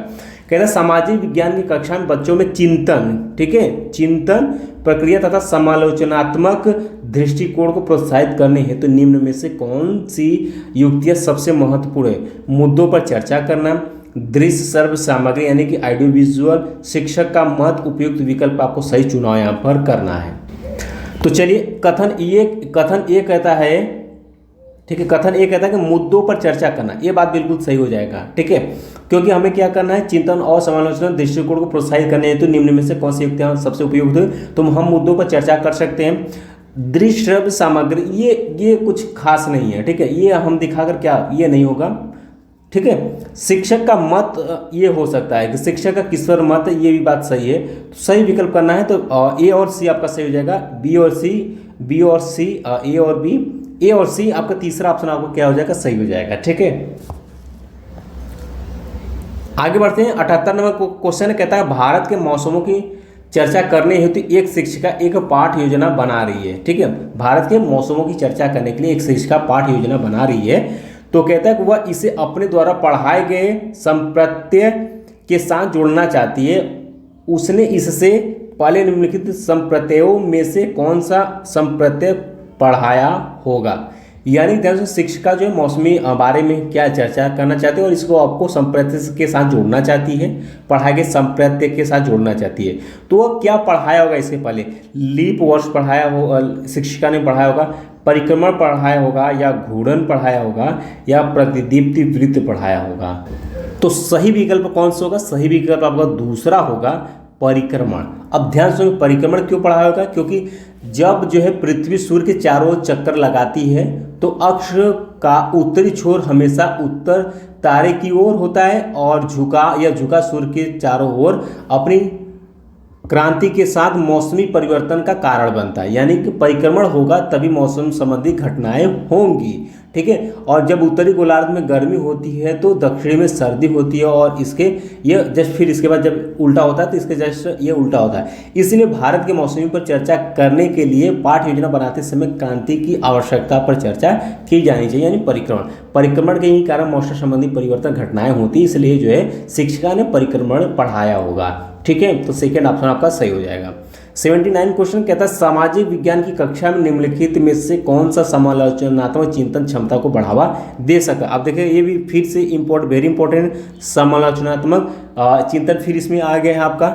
कहता है सामाजिक विज्ञान की कक्षा में बच्चों में चिंतन, ठीक है, चिंतन प्रक्रिया तथा समालोचनात्मक दृष्टिकोण को प्रोत्साहित करने हेतु निम्न में से कौन सी युक्तियाँ सबसे महत्वपूर्ण है। मुद्दों पर चर्चा करना, दृश्य सर्व सामग्री यानी कि ऑडियो विजुअल, शिक्षक का मत, उपयुक्त विकल्प आपको सही चुनाव यहाँ पर करना है। तो चलिए कथन ए कहता है, ठीक है, कथन ए कहता है कि मुद्दों पर चर्चा करना, ये बात बिल्कुल सही हो जाएगा। ठीक है, क्योंकि हमें क्या करना है, चिंतन और समालोचना दृष्टिकोण को प्रोत्साहित करने हेतु निम्न में से कौन सी युक्तियाँ सबसे उपयुक्त है, तो हम मुद्दों पर चर्चा कर सकते हैं। दृश्य श्रव्य सामग्री ये कुछ खास नहीं है। ठीक है, ये हम दिखाकर क्या, ये नहीं होगा। ठीक है, शिक्षक का मत ये हो सकता है कि शिक्षक का किसर मत, ये भी बात सही है। तो सही विकल्प करना है तो ए और सी आपका सही हो जाएगा, बी और सी, ए और बी, ए और सी आपका तीसरा ऑप्शन आपको क्या हो जाएगा, सही हो जाएगा। ठीक है, आगे बढ़ते हैं। 78 नंबर क्वेश्चन कहता है भारत के मौसमों की चर्चा करने हेतु एक शिक्षिका एक पाठ योजना बना रही है। ठीक है, भारत के मौसमों की चर्चा करने के लिए एक शिक्षिका पाठ योजना बना रही है। तो कहता है कि वह इसे अपने द्वारा पढ़ाए गए संप्रत्यय के साथ जोड़ना चाहती है। उसने इससे पहले निम्नलिखित संप्रत्ययों में से कौन सा संप्रत्यय पढ़ाया होगा। यानी ध्यान से शिक्षिका जो है मौसमी बारे में क्या चर्चा करना चाहती है और इसको आपको संप्रत्यय के साथ जोड़ना चाहती है, पढ़ाए गए संप्रत्यय के साथ जोड़ना चाहती है। तो वह क्या पढ़ाया होगा इसके पहले, लीप वर्ष पढ़ाया हो, शिक्षिका ने पढ़ाया होगा, परिक्रमण पढ़ाया होगा, या घूर्णन पढ़ाया होगा, या प्रतिदीप्ति वृत्त पढ़ाया होगा। तो सही विकल्प कौन सा होगा, सही विकल्प आपका दूसरा होगा, परिक्रमण। अब ध्यान से, परिक्रमण क्यों पढ़ाया होगा, क्योंकि जब जो है पृथ्वी सूर्य के चारों ओर चक्कर लगाती है तो अक्ष का उत्तरी छोर हमेशा उत्तर तारे की ओर होता है और झुका सूर्य के चारों ओर अपनी क्रांति के साथ मौसमी परिवर्तन का कारण बनता है। यानी कि परिक्रमण होगा तभी मौसम संबंधी घटनाएं होंगी। ठीक है, और जब उत्तरी गोलार्ध में गर्मी होती है तो दक्षिण में सर्दी होती है और ये जस्ट फिर इसके बाद जब उल्टा होता है तो इसके जस्ट ये उल्टा होता है। इसलिए भारत के मौसमी पर चर्चा करने के लिए पाठ योजना बनाते समय क्रांति की आवश्यकता पर चर्चा की जानी चाहिए, यानी परिक्रमण के ही कारण मौसम संबंधी परिवर्तन घटनाएं होती, इसलिए जो है शिक्षिका ने परिक्रमण पढ़ाया होगा। ठीक है, तो सेकेंड ऑप्शन आपका सही हो जाएगा। 79 क्वेश्चन कहता है सामाजिक विज्ञान की कक्षा में निम्नलिखित में से कौन सा समालोचनात्मक चिंतन क्षमता को बढ़ावा दे सका। अब देखिए ये भी फिर से वेरी इंपॉर्टेंट, समालोचनात्मक चिंतन फिर इसमें आ गया है आपका।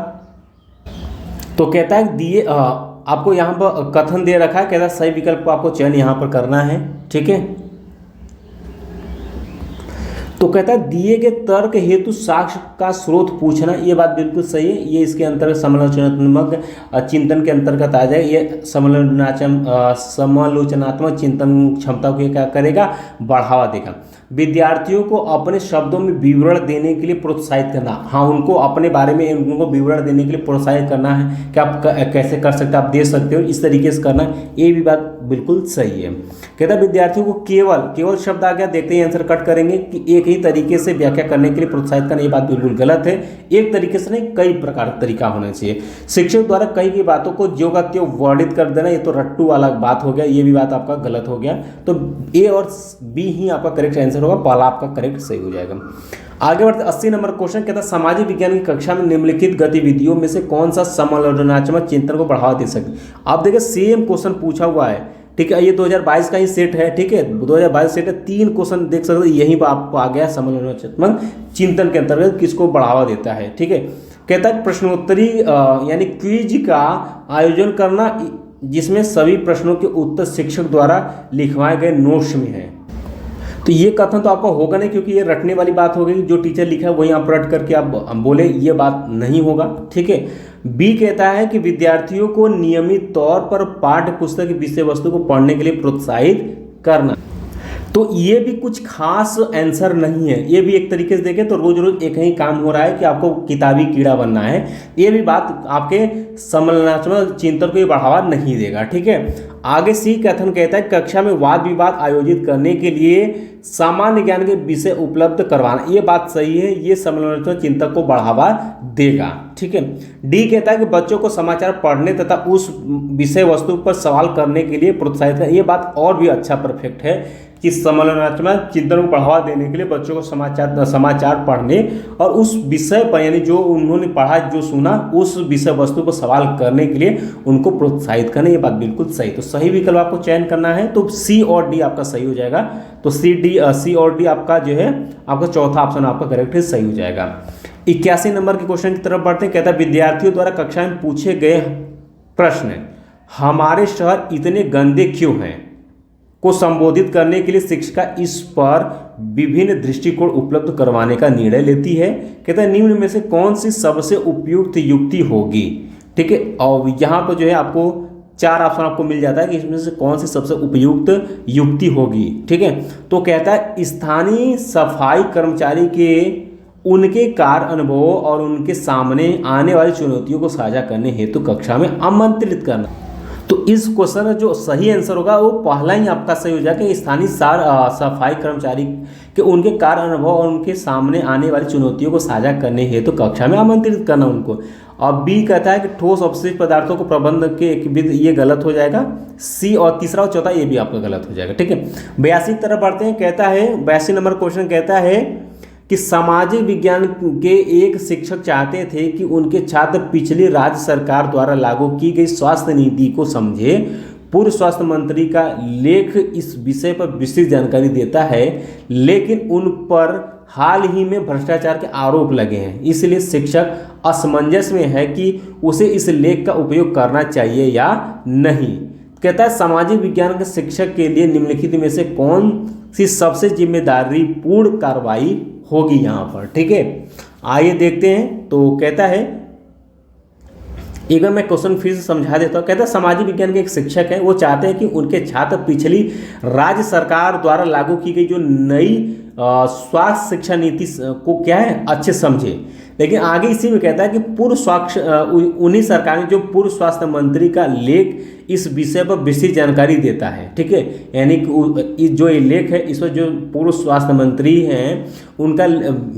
तो कहता है आपको यहाँ पर कथन दे रखा है, कहता है सही विकल्प को आपको चयन यहाँ पर करना है। ठीक है, तो कहता है दिए गए तर्क हेतु साक्ष्य का स्रोत पूछना, ये बात बिल्कुल सही है। ये इसके अंतर्गत समालोचनात्मक चिंतन के अंतर्गत आ जाए। ये समालोचनात्मक चिंतन क्षमता को क्या करेगा, बढ़ावा देगा। विद्यार्थियों को अपने शब्दों में विवरण देने के लिए प्रोत्साहित करना, हाँ उनको अपने बारे में उनको विवरण देने के लिए प्रोत्साहित करना है कि आप कैसे कर सकते हो, आप दे सकते हो, इस तरीके से करना, ये भी बात बिल्कुल सही है। कहता है विद्यार्थियों को केवल शब्द आ गया, देखते ही आंसर कट करेंगे कि एक ही तरीके से व्याख्या करने के लिए प्रोत्साहित करना, ये बात बिल्कुल गलत है। एक तरीके से नहीं, कई प्रकार का तरीका होना चाहिए। शिक्षक द्वारा कई गई बातों को ज्यों का त्यों वर्णित कर देना, ये तो रट्टू वाला बात हो गया, ये भी बात आपका गलत हो गया। तो ए और बी ही आपका करेक्ट आंसर होगा, पहला आपका करेक्ट सही हो जाएगा। आगे बढ़ते 80 नंबर क्वेश्चन कहता है सामाजिक विज्ञान की कक्षा में निम्नलिखित गतिविधियों में से कौन सा समालोचनात्मक चिंतन को बढ़ावा दे सकते। आप देखिए सेम क्वेश्चन पूछा हुआ है। ठीक है, ये 2022 का ही सेट है। ठीक है, 2022 सेट है, 3 क्वेश्चन देख सकते हो, यहीं पर आपको आ गया समालोचनात्मक चिंतन के अंतर्गत किसको बढ़ावा देता है। ठीक है, कहता है प्रश्नोत्तरी यानी क्विज का आयोजन करना जिसमें सभी प्रश्नों के उत्तर शिक्षक द्वारा लिखवाए गए नोट्स में है। तो ये कथन तो आपका होगा नहीं, क्योंकि ये रटने वाली बात हो गई, जो टीचर लिखा है वही आप रट करके आप बोले, ये बात नहीं होगा। ठीक है, बी कहता है कि विद्यार्थियों को नियमित तौर पर पाठ्य पुस्तक की विषय वस्तु को पढ़ने के लिए प्रोत्साहित करना। तो ये भी कुछ खास आंसर नहीं है, ये भी एक तरीके से देखें तो रोज रोज एक ही काम हो रहा है कि आपको किताबी कीड़ा बनना है। ये भी बात आपके समालोचनात्मक चिंतन को ये बढ़ावा नहीं देगा। ठीक है, आगे सी कथन कहता है कक्षा में वाद विवाद आयोजित करने के लिए सामान्य ज्ञान के विषय उपलब्ध करवाना। ये बात सही है, ये समालोचनात्मक चिंतन को बढ़ावा देगा। ठीक है, डी कहता है कि बच्चों को समाचार पढ़ने तथा उस विषय वस्तु पर सवाल करने के लिए प्रोत्साहित करें। ये बात और भी अच्छा परफेक्ट है कि समालोचनात्मक चिंतन को बढ़ावा देने के लिए बच्चों को समाचार पढ़ने और उस विषय पर यानी जो उन्होंने पढ़ा जो सुना उस विषय वस्तु पर सवाल करने के लिए उनको प्रोत्साहित करने। ये बात बिल्कुल सही। तो सही विकल्प आपको चयन करना है, तो सी और डी आपका सही हो जाएगा। तो सी और डी आपका जो है आपका चौथा ऑप्शन आपका करेक्ट है, सही हो जाएगा। 81 नंबर के क्वेश्चन की तरफ बढ़ते हैं। कहता है विद्यार्थियों द्वारा कक्षा में पूछे गए प्रश्न हमारे शहर इतने गंदे क्यों हैं को संबोधित करने के लिए शिक्षिका इस पर विभिन्न दृष्टिकोण उपलब्ध करवाने का निर्णय लेती है। कहता है निम्न में से कौन सी सबसे उपयुक्त युक्ति होगी। ठीक है, और यहाँ पर जो है आपको 4 ऑप्शन आपको मिल जाता है कि इसमें से कौन सी सबसे उपयुक्त युक्ति होगी। ठीक है, तो कहता है स्थानीय सफाई कर्मचारी के उनके कार्य अनुभवों और उनके सामने आने वाली चुनौतियों को साझा करने हेतु कक्षा में आमंत्रित करना। तो इस क्वेश्चन का जो सही आंसर होगा वो पहला ही आपका सही हो जाएगा कि स्थानीय सफाई कर्मचारी के उनके कार्य अनुभव और उनके सामने आने वाली चुनौतियों को साझा करने हेतु कक्षा में आमंत्रित करना उनको। और बी कहता है कि ठोस अपशिष्ट पदार्थों को प्रबंधन के एक विधि, ये गलत हो जाएगा। सी और तीसरा और चौथा ये भी आपका गलत हो जाएगा। ठीक है, 82 की तरफ बढ़ते हैं। कहता है 82 नंबर क्वेश्चन कहता है कि सामाजिक विज्ञान के एक शिक्षक चाहते थे कि उनके छात्र पिछली राज्य सरकार द्वारा लागू की गई स्वास्थ्य नीति को समझे। पूर्व स्वास्थ्य मंत्री का लेख इस विषय पर विस्तृत जानकारी देता है, लेकिन उन पर हाल ही में भ्रष्टाचार के आरोप लगे हैं, इसलिए शिक्षक असमंजस में है कि उसे इस लेख का उपयोग करना चाहिए या नहीं। कहता है सामाजिक विज्ञान के शिक्षक के लिए निम्नलिखित में से कौन सी सबसे जिम्मेदारीपूर्ण कार्रवाई होगी यहाँ पर। ठीक है, आइए देखते हैं। तो कहता है एक बार मैं क्वेश्चन फिर से समझा देता हूँ। कहता है सामाजिक विज्ञान के एक शिक्षक है, वो चाहते हैं कि उनके छात्र पिछली राज्य सरकार द्वारा लागू की गई जो नई स्वास्थ्य शिक्षा नीति को क्या है अच्छे समझे। लेकिन आगे इसी में कहता है कि उन्हीं सरकार ने जो पूर्व स्वास्थ्य मंत्री का लेख इस विषय पर विस्तृत जानकारी देता है। ठीक है, यानी कि जो ये लेख है इस पर जो पूर्व स्वास्थ्य मंत्री हैं उनका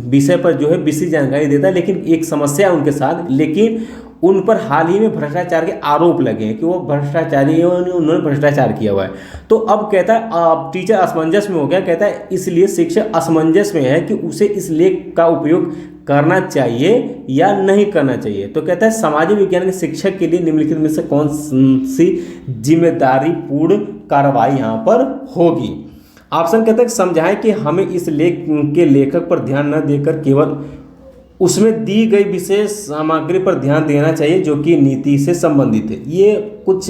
विषय पर जो है विस्तृत जानकारी देता है, लेकिन एक समस्या उनके साथ, लेकिन उन पर हाल ही में भ्रष्टाचार के आरोप लगे हैं कि वो भ्रष्टाचारियों ने उन्होंने भ्रष्टाचार किया हुआ है। तो अब कहता है अब टीचर असमंजस में हो गया। कहता है इसलिए शिक्षक असमंजस में है कि उसे इस लेख का उपयोग करना चाहिए या नहीं करना चाहिए। तो कहता है सामाजिक विज्ञान के शिक्षक के लिए निम्नलिखित में से कौन सी जिम्मेदारीपूर्ण कार्रवाई यहाँ पर होगी। ऑप्शन कहता है समझाएं कि हमें इस लेख के लेखक पर ध्यान न देकर केवल उसमें दी गई विशेष सामग्री पर ध्यान देना चाहिए जो कि नीति से संबंधित है। ये कुछ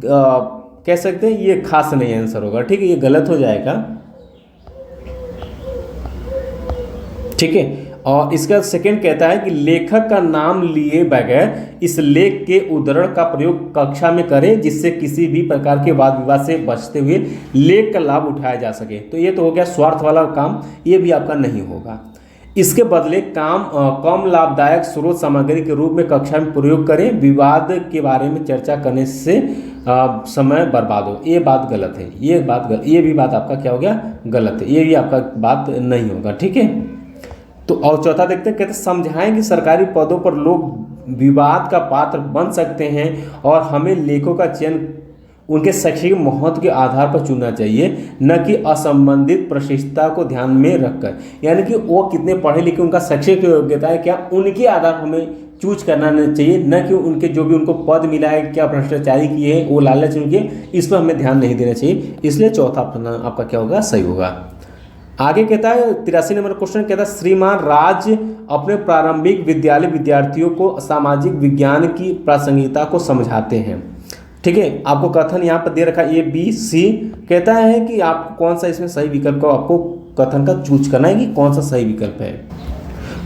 कह सकते हैं ये खास नहीं आंसर होगा। ठीक है, ये गलत हो जाएगा। ठीक है, और इसका सेकंड कहता है कि लेखक का नाम लिए बगैर इस लेख के उद्धरण का प्रयोग कक्षा में करें जिससे किसी भी प्रकार के वाद विवाद से बचते हुए लेख का लाभ उठाया जा सके। तो ये तो हो गया स्वार्थ वाला काम, ये भी आपका नहीं होगा। इसके बदले कम लाभदायक स्रोत सामग्री के रूप में कक्षा में प्रयोग करें। विवाद के बारे में चर्चा करने से समय बर्बाद हो, ये बात गलत है। ये भी बात आपका क्या हो गया गलत है, ये भी आपका बात नहीं होगा। ठीक है, तो और चौथा देखते हैं। कहते समझाएं कि सरकारी पदों पर लोग विवाद का पात्र बन सकते हैं और हमें लेखों का चयन उनके शैक्षिक महत्व के आधार पर चुनना चाहिए, न कि असंबंधित प्रशिक्षता को ध्यान में रखकर। यानी कि वो कितने पढ़े लिखे, उनका शैक्षिक योग्यता है क्या, उनके आधार हमें चूज करना चाहिए, न कि उनके जो भी उनको पद मिला है क्या भ्रष्टाचारी किए हैं वो लालच उनके, इस पर हमें ध्यान नहीं देना चाहिए। इसलिए चौथा आपका क्या होगा सही होगा। आगे कहता है 83 नंबर क्वेश्चन कहता है श्रीमान राज अपने प्रारंभिक विद्यालय विद्यार्थियों को सामाजिक विज्ञान की प्रासंगिकता को समझाते हैं। ठीक है, आपको कथन यहाँ पर दे रखा है ABC। कहता है कि आप कौन सा इसमें सही विकल्प को आपको कथन का चूज करना है कि कौन सा सही विकल्प है।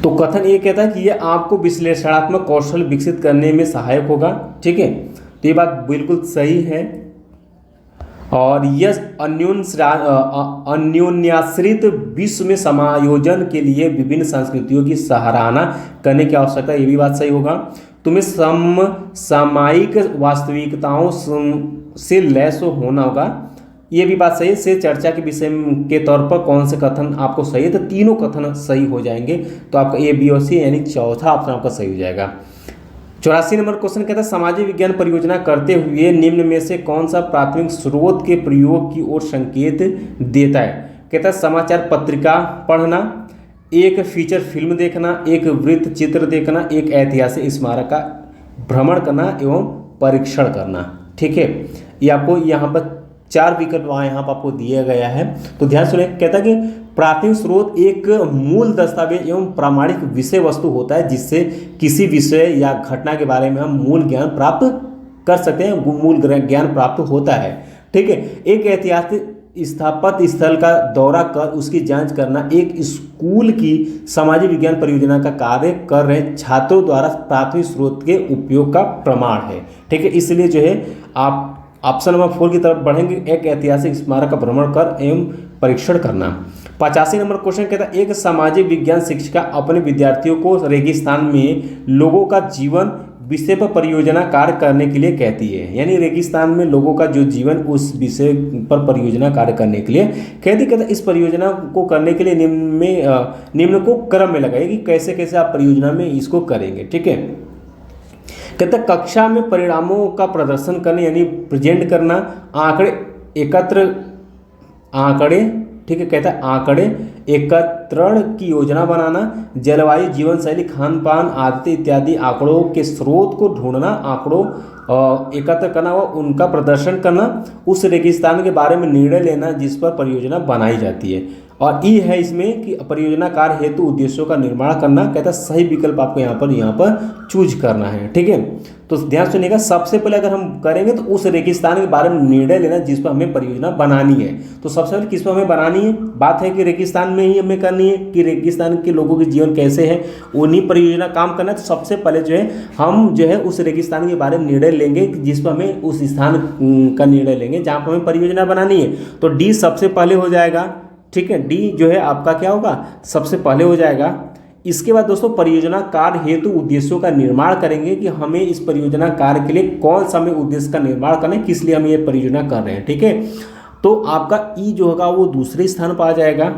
तो कथन ये कहता है कि ये आपको विश्लेषणात्मक कौशल विकसित करने में सहायक होगा। ठीक है, तो ये बात बिल्कुल सही है। और यह अन्योन्याश्रित विश्व में समायोजन के लिए विभिन्न संस्कृतियों की सराहना करने की आवश्यकता है, ये भी बात सही होगा। तुम्हें सामायिक वास्तविकताओं से लैस होना होगा, ये भी बात सही है। से चर्चा के विषय के तौर पर कौन से कथन आपको सही है, तो तीनों कथन सही हो जाएंगे, तो आपका ए बी और सी यानी चौथा ऑप्शन आपका सही हो जाएगा। 84 नंबर क्वेश्चन कहता है सामाजिक विज्ञान परियोजना करते हुए निम्न में से कौन सा प्राथमिक स्रोत के प्रयोग की ओर संकेत देता है। कहता है समाचार पत्रिका पढ़ना, एक फीचर फिल्म देखना, एक वृत्त चित्र देखना, एक ऐतिहासिक स्मारक का भ्रमण करना एवं परीक्षण करना। ठीक है, ये आपको यहाँ पर 4 विकल्प यहाँ पर आपको दिया गया है, तो ध्यान सुने। कहता है कि प्राथमिक स्रोत एक मूल दस्तावेज एवं प्रामाणिक विषय वस्तु होता है जिससे किसी विषय या घटना के बारे में हम मूल ज्ञान प्राप्त कर सकते हैं, मूल ज्ञान प्राप्त होता है। ठीक है, एक ऐतिहासिक स्थापत्य स्थल का दौरा कर उसकी जांच करना एक स्कूल की सामाजिक विज्ञान परियोजना का कार्य कर रहे छात्रों द्वारा प्राथमिक स्रोत के उपयोग का प्रमाण है। ठीक है, इसलिए जो है आप ऑप्शन नंबर 4 की तरफ बढ़ेंगे, एक ऐतिहासिक स्मारक का भ्रमण कर एवं परीक्षण करना। 85 नंबर क्वेश्चन कहता है एक सामाजिक विज्ञान शिक्षिका अपने विद्यार्थियों को रेगिस्तान में लोगों का जीवन विषय पर परियोजना कार्य करने के लिए कहती है, यानी रेगिस्तान में लोगों का जो जीवन उस विषय पर परियोजना कार्य करने के लिए कहती इस परियोजना को करने के लिए निम्न को क्रम में लगाइए कि कैसे कैसे आप परियोजना में इसको करेंगे। ठीक है, कहते हैं कक्षा में परिणामों का प्रदर्शन करने यानी प्रेजेंट करना, आंकड़े ठीक है, कहता है आंकड़े एकत्रण की योजना बनाना, जलवायु जीवन शैली खान पान आदतें इत्यादि आंकड़ों के स्रोत को ढूंढना, आंकड़ों एकत्र करना व उनका प्रदर्शन करना, उस रेगिस्तान के बारे में निर्णय लेना जिस पर परियोजना बनाई जाती है। और ई है इसमें कि परियोजना कार्य हेतु उद्देश्यों का निर्माण करना। कहता है सही विकल्प आपको यहाँ पर चूज करना है। ठीक है, तो ध्यान सुनिएगा, सबसे पहले अगर हम करेंगे तो उस रेगिस्तान के बारे में निर्णय लेना जिस पर हमें परियोजना बनानी है। तो सबसे पहले किस पर हमें बनानी है, बात है कि रेगिस्तान में ही हमें करनी है कि रेगिस्तान के लोगों के जीवन कैसे है, उन्हीं परियोजना काम करना है। तो सबसे पहले जो है हम जो है उस रेगिस्तान के बारे में निर्णय लेंगे जिस पर हमें उस स्थान का निर्णय लेंगे जहाँ पर हमें परियोजना बनानी है। तो डी सबसे पहले हो जाएगा। ठीक है, डी जो है आपका क्या होगा, सबसे पहले हो जाएगा। इसके बाद दोस्तों परियोजना कार्य हेतु उद्देश्यों का निर्माण करेंगे कि हमें इस परियोजना कार्य के लिए कौन सा हमें उद्देश्य का निर्माण करना है, किस लिए हम ये परियोजना कर रहे हैं। ठीक है, तो आपका ई जो होगा वो दूसरे स्थान पर आ जाएगा।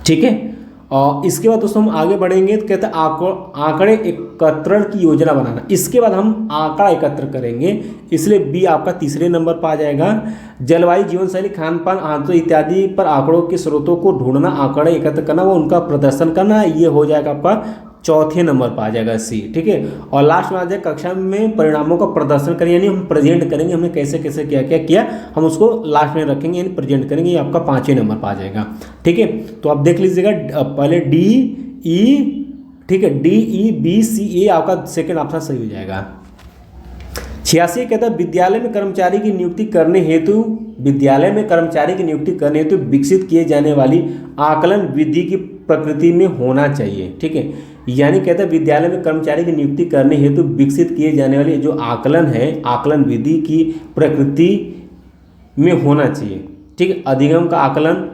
ठीक है, और इसके बाद दोस्तों हम आगे बढ़ेंगे तो कहते हैं आंकड़े एकत्रण की योजना बनाना। इसके बाद हम आंकड़ा एकत्र करेंगे, इसलिए बी आपका तीसरे नंबर पर आ जाएगा। जलवायु जीवन शैली खान पान आदतों इत्यादि पर आंकड़ों के स्रोतों को ढूंढना, आंकड़े एकत्र करना व उनका प्रदर्शन करना, ये हो जाएगा आपका चौथे नंबर पर आ जाएगा सी। ठीक है, और लास्ट में आ जाए कक्षा में परिणामों का प्रदर्शन करें, यानी हम प्रेजेंट करेंगे हमने कैसे कैसे क्या क्या किया, हम उसको लास्ट में रखेंगे यानी प्रेजेंट करेंगे, ये आपका 5वें नंबर पर आ जाएगा। ठीक है, तो आप देख लीजिएगा पहले डी ई, ठीक है, डी ई बी सी ए आपका सेकेंड ऑप्शन सही हो जाएगा। 86 कहता है विद्यालय में कर्मचारी की नियुक्ति करने हेतु विकसित किए जाने वाली आकलन विधि की प्रकृति में होना चाहिए। ठीक है, यानी कहता है विद्यालय में कर्मचारी की नियुक्ति करने हेतु विकसित किए जाने वाली जो आकलन है, आकलन विधि की प्रकृति में होना चाहिए। ठीक है, अधिगम का आकलन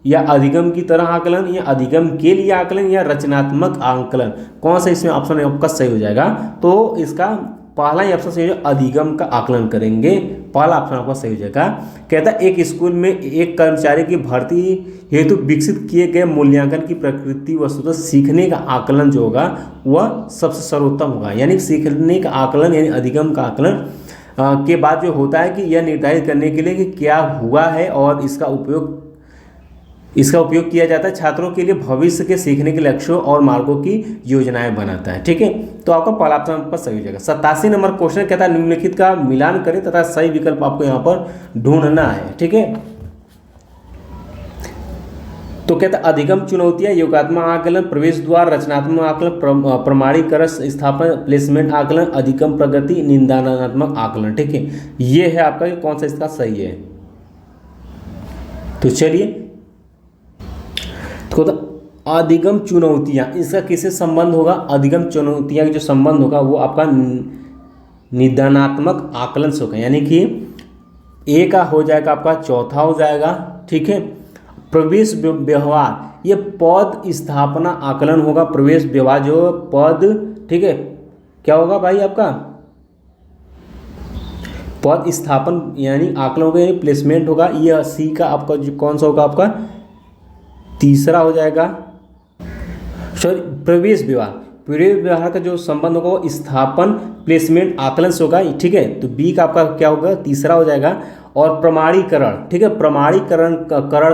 या अधिगम की तरह आकलन या अधिगम के लिए आकलन या रचनात्मक आकलन, कौन सा इसमें ऑप्शन आपका सही हो जाएगा। तो इसका पहला ही ऑप्शन सही हो, अधिगम का आकलन करेंगे, पहला ऑप्शन आपका सही हो जाएगा। कहता है एक स्कूल में एक कर्मचारी की भर्ती हेतु विकसित किए गए मूल्यांकन की प्रकृति वस्तुतः सीखने का आकलन जो होगा वह सबसे सर्वोत्तम होगा। यानी सीखने का आकलन यानी अधिगम का आकलन के बाद जो होता है कि यह निर्धारित करने के लिए कि क्या हुआ है और इसका उपयोग किया जाता है छात्रों के लिए भविष्य के सीखने के लक्ष्यों और मार्गों की योजनाएं बनाता है। ठीक है, तो आपका पहला ऑप्शन पर सही हो जाएगा। 87 नंबर क्वेश्चन कहता है निम्नलिखित का मिलान करें तथा सही विकल्प आपको यहाँ पर ढूंढना है। ठीक है, तो कहता है अधिगम चुनौतियां, योगात्मक आकलन, प्रवेश द्वार, रचनात्मक आकलन, प्रमाणीकरण, स्थापना, प्लेसमेंट आकलन, अधिगम प्रगति, निदानात्मक आकलन। ठीक है, ये है आपका कि कौन सा इसका सही है। तो चलिए, तो अधिगम चुनौतियां, इसका किससे संबंध होगा, अधिगम चुनौतियां जो संबंध होगा वो आपका निदानात्मक आकलन से होगा। यानी कि ए का हो जाएगा आपका चौथा हो जाएगा, ठीक है। प्रवेश व्यवहार ये पद स्थापना आकलन होगा, प्रवेश व्यवहार जो पद, ठीक है, क्या होगा भाई आपका पद स्थापन यानी आकलन होगा, यानी प्लेसमेंट होगा। ये सी का आपका जो कौन सा होगा आपका तीसरा हो जाएगा, सॉरी प्रवेश व्यवहार का जो संबंध होगा वो स्थापन प्लेसमेंट आकलन से होगा, ठीक है। तो बी का आपका क्या होगा तीसरा हो जाएगा। और प्रमाणीकरण, ठीक है, प्रमाणीकरण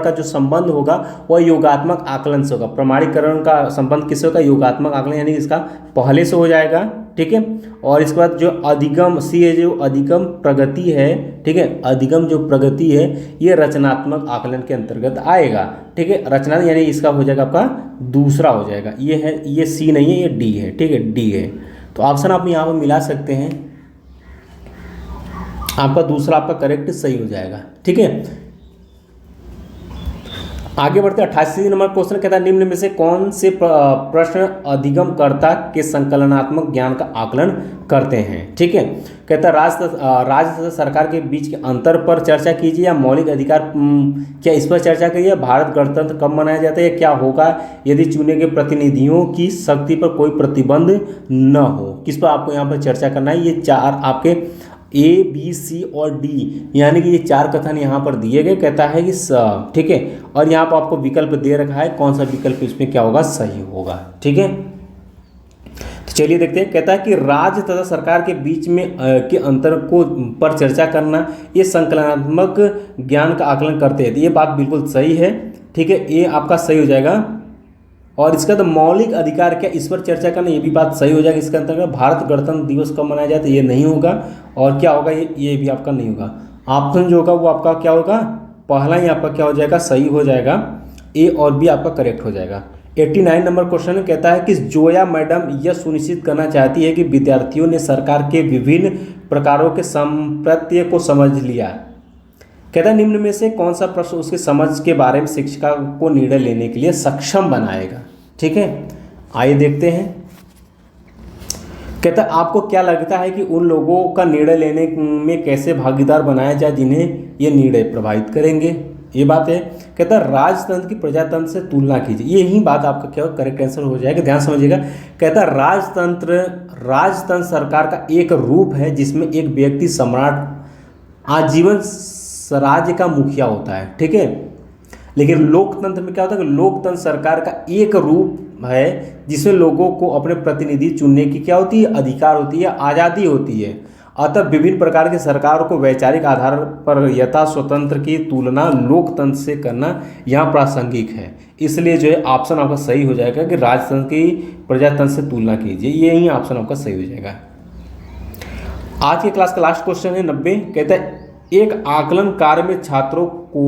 का जो संबंध होगा वह योगात्मक आकलन से होगा। प्रमाणीकरण का संबंध किससे होगा, योगात्मक आकलन, यानी इसका पहले से हो जाएगा, ठीक है। और इसके बाद जो अधिगम सी है, जो अधिगम प्रगति है, ठीक है, अधिगम जो प्रगति है ये रचनात्मक आकलन के अंतर्गत आएगा, ठीक है। रचना यानी इसका हो जाएगा आपका दूसरा हो जाएगा, ये है, ये सी नहीं है, ये डी है, ठीक है, डी है। तो ऑप्शन आप यहाँ पर मिला सकते हैं, आपका दूसरा आपका करेक्ट सही हो जाएगा, ठीक है। आगे बढ़ते हैं 88 नंबर क्वेश्चन, कहता है निम्न में से कौन से प्रश्न अधिगमकर्ता के संकलनात्मक ज्ञान का आकलन करते हैं, ठीक है। कहता है राज्य तथा सरकार के बीच के अंतर पर चर्चा कीजिए, या मौलिक अधिकार क्या इस पर चर्चा करिए, भारत गणतंत्र कब मनाया जाता है, क्या होगा यदि चुने गए प्रतिनिधियों की शक्ति पर कोई प्रतिबंध न हो, किस पर आपको यहाँ पर चर्चा करना है। ये चार आपके ए बी सी और डी यानी कि ये चार कथन यहाँ पर दिए गए, कहता है कि ठीक है। और यहाँ पर आपको विकल्प दे रखा है, कौन सा विकल्प इसमें क्या होगा सही होगा, ठीक है। तो चलिए देखते हैं, कहता है कि राज्य तथा सरकार के बीच में के अंतर को पर चर्चा करना ये संकलनात्मक ज्ञान का आकलन करते हैं, तो ये बात बिल्कुल सही है, ठीक है, ये आपका सही हो जाएगा। और इसका तो मौलिक अधिकार क्या इस पर चर्चा करना, ये भी बात सही हो जाएगी। इसके अंतर्गत भारत गणतंत्र दिवस कब मनाया जाए, तो ये नहीं होगा। और क्या होगा ये भी आपका नहीं होगा। ऑप्शन जो होगा वो आपका क्या होगा, पहला ही आपका क्या हो जाएगा सही हो जाएगा, ए और बी आपका करेक्ट हो जाएगा। 89 नंबर क्वेश्चन कहता है कि जोया मैडम यह सुनिश्चित करना चाहती है कि विद्यार्थियों ने सरकार के विभिन्न प्रकारों के संप्रत्य को समझ लिया। कहता है निम्न में से कौन सा प्रश्न उसके समझ के बारे में शिक्षिका को निर्णय लेने के लिए सक्षम बनाएगा, ठीक है। आइए देखते हैं, कहता है आपको क्या लगता है कि उन लोगों का निर्णय लेने में कैसे भागीदार बनाया जाए जिन्हें ये निर्णय प्रभावित करेंगे, ये बात है। कहता है राजतंत्र की प्रजातंत्र से तुलना कीजिए, यही बात आपका क्या करेक्ट आंसर हो जाएगा, ध्यान समझिएगा। कहता है राजतंत्र सरकार का एक रूप है जिसमें एक व्यक्ति सम्राट आजीवन राज्य का मुखिया होता है, ठीक है। लेकिन लोकतंत्र में क्या होता है कि लोकतंत्र सरकार का एक रूप है जिसमें लोगों को अपने प्रतिनिधि चुनने की क्या होती है अधिकार होती है, आज़ादी होती है। अतः विभिन्न प्रकार की सरकारों को वैचारिक आधार पर यथा स्वतंत्र की तुलना लोकतंत्र से करना यहाँ प्रासंगिक है। इसलिए जो है ऑप्शन आपका सही हो जाएगा कि राजतंत्र की प्रजातंत्र से तुलना कीजिए, यही ऑप्शन आपका सही हो जाएगा। आज के क्लास का लास्ट क्वेश्चन है 90, कहता है एक आकलन कार्य में छात्रों को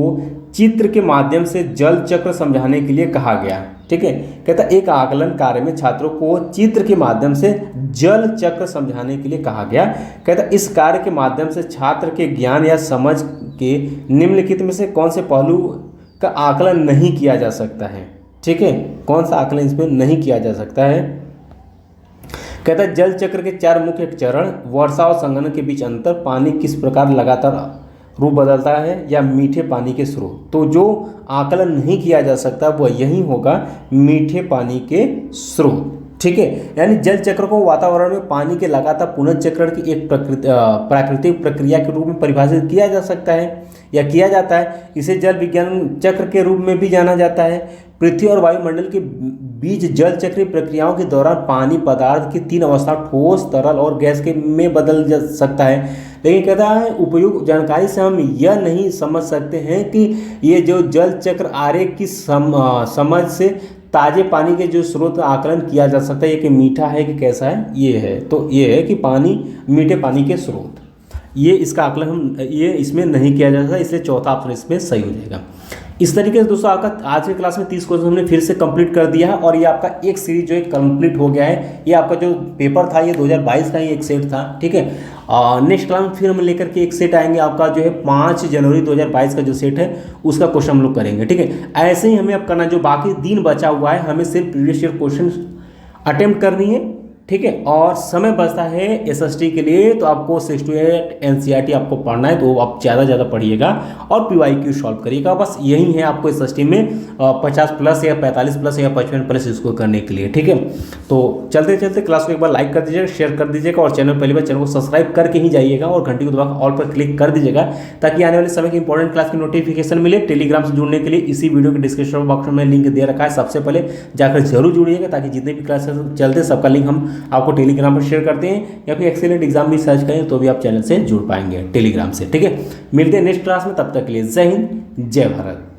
चित्र के माध्यम से जल चक्र समझाने के लिए कहा गया, ठीक है। कहता है एक आकलन कार्य में छात्रों को चित्र के माध्यम से जल चक्र समझाने के लिए कहा गया। कहता है इस कार्य के माध्यम से छात्र के ज्ञान या समझ के निम्नलिखित में से कौन से पहलू का आकलन नहीं किया जा सकता है, ठीक है, कौन सा आकलन इसमें नहीं किया जा सकता है। कहता है जल चक्र के चार मुख्य चरण, वर्षा और संघनन के बीच अंतर, पानी किस प्रकार लगातार रूप बदलता है, या मीठे पानी के स्रोत। तो जो आकलन नहीं किया जा सकता वह यही होगा मीठे पानी के स्रोत, ठीक है। यानी जल चक्र को वातावरण में पानी के लगातार पुनर्चक्रण की एक प्राकृतिक प्रक्रिया के रूप में परिभाषित किया जा सकता है या किया जाता है। इसे जल विज्ञान चक्र के रूप में भी जाना जाता है। पृथ्वी और वायुमंडल के बीच जल चक्रीय प्रक्रियाओं के दौरान पानी पदार्थ की तीन अवस्था ठोस, तरल और गैस के में बदल जा सकता है। लेकिन कहता है उपयुक्त जानकारी से हम यह नहीं समझ सकते हैं कि ये जो जल चक्र आरेख की समझ से ताजे पानी के जो स्रोत का आकलन किया जा सकता है, ये कि मीठा है कि कैसा है, ये है। तो ये है कि पानी मीठे पानी के स्रोत, ये इसका आकलन हम ये इसमें नहीं किया जा सकता, इसलिए चौथा ऑप्शन इसमें सही हो जाएगा। इस तरीके से दोस्तों आपका आज के क्लास में 30 क्वेश्चन हमने फिर से कंप्लीट कर दिया है और ये आपका एक सीरीज जो है कंप्लीट हो गया है। ये आपका जो पेपर था ये 2022 का ही एक सेट था, ठीक है। नेक्स्ट क्लास में फिर हम लेकर के एक सेट आएंगे, आपका जो है 5 जनवरी 2022 का जो सेट है उसका क्वेश्चन हम लोग करेंगे, ठीक है। ऐसे ही हमें अब करना, जो बाकी दिन बचा हुआ है हमें सिर्फ प्रीवियस ईयर क्वेश्चन अटेम्प्ट करनी है, ठीक है। और समय बचता है एसएसटी के लिए, तो आपको 6 to 8 एनसीईआरटी आपको पढ़ना है, तो आप ज़्यादा पढ़िएगा और पीवाईक्यू सॉल्व करिएगा। बस यही है आपको एसएसटी में 50 प्लस या 45 प्लस या 55 प्लस इसको करने के लिए, ठीक है। तो चलते चलते क्लास को एक बार लाइक कर दीजिएगा, शेयर कर दीजिएगा और चैनल पहली बार चैनल को सब्सक्राइब करके ही जाइएगा और घंटी को दबाकर ऑल पर क्लिक कर दीजिएगा, ताकि आने वाले समय की इंपॉर्टेंट क्लास की नोटिफिकेशन मिले। टेलीग्राम से जुड़ने के लिए इसी वीडियो के डिस्क्रिप्शन बॉक्स में लिंक दे रखा है, सबसे पहले जाकर जरूर जुड़िएगा, ताकि जितने भी क्लासेस चलते हैं सबका लिंक हम आपको टेलीग्राम पर शेयर करते हैं। या फिर एक्सीलेंट एग्जाम भी सर्च करें तो भी आप चैनल से जुड़ पाएंगे टेलीग्राम से, ठीक है। मिलते हैं नेक्स्ट क्लास में, तब तक के लिए जय हिंद जय भारत।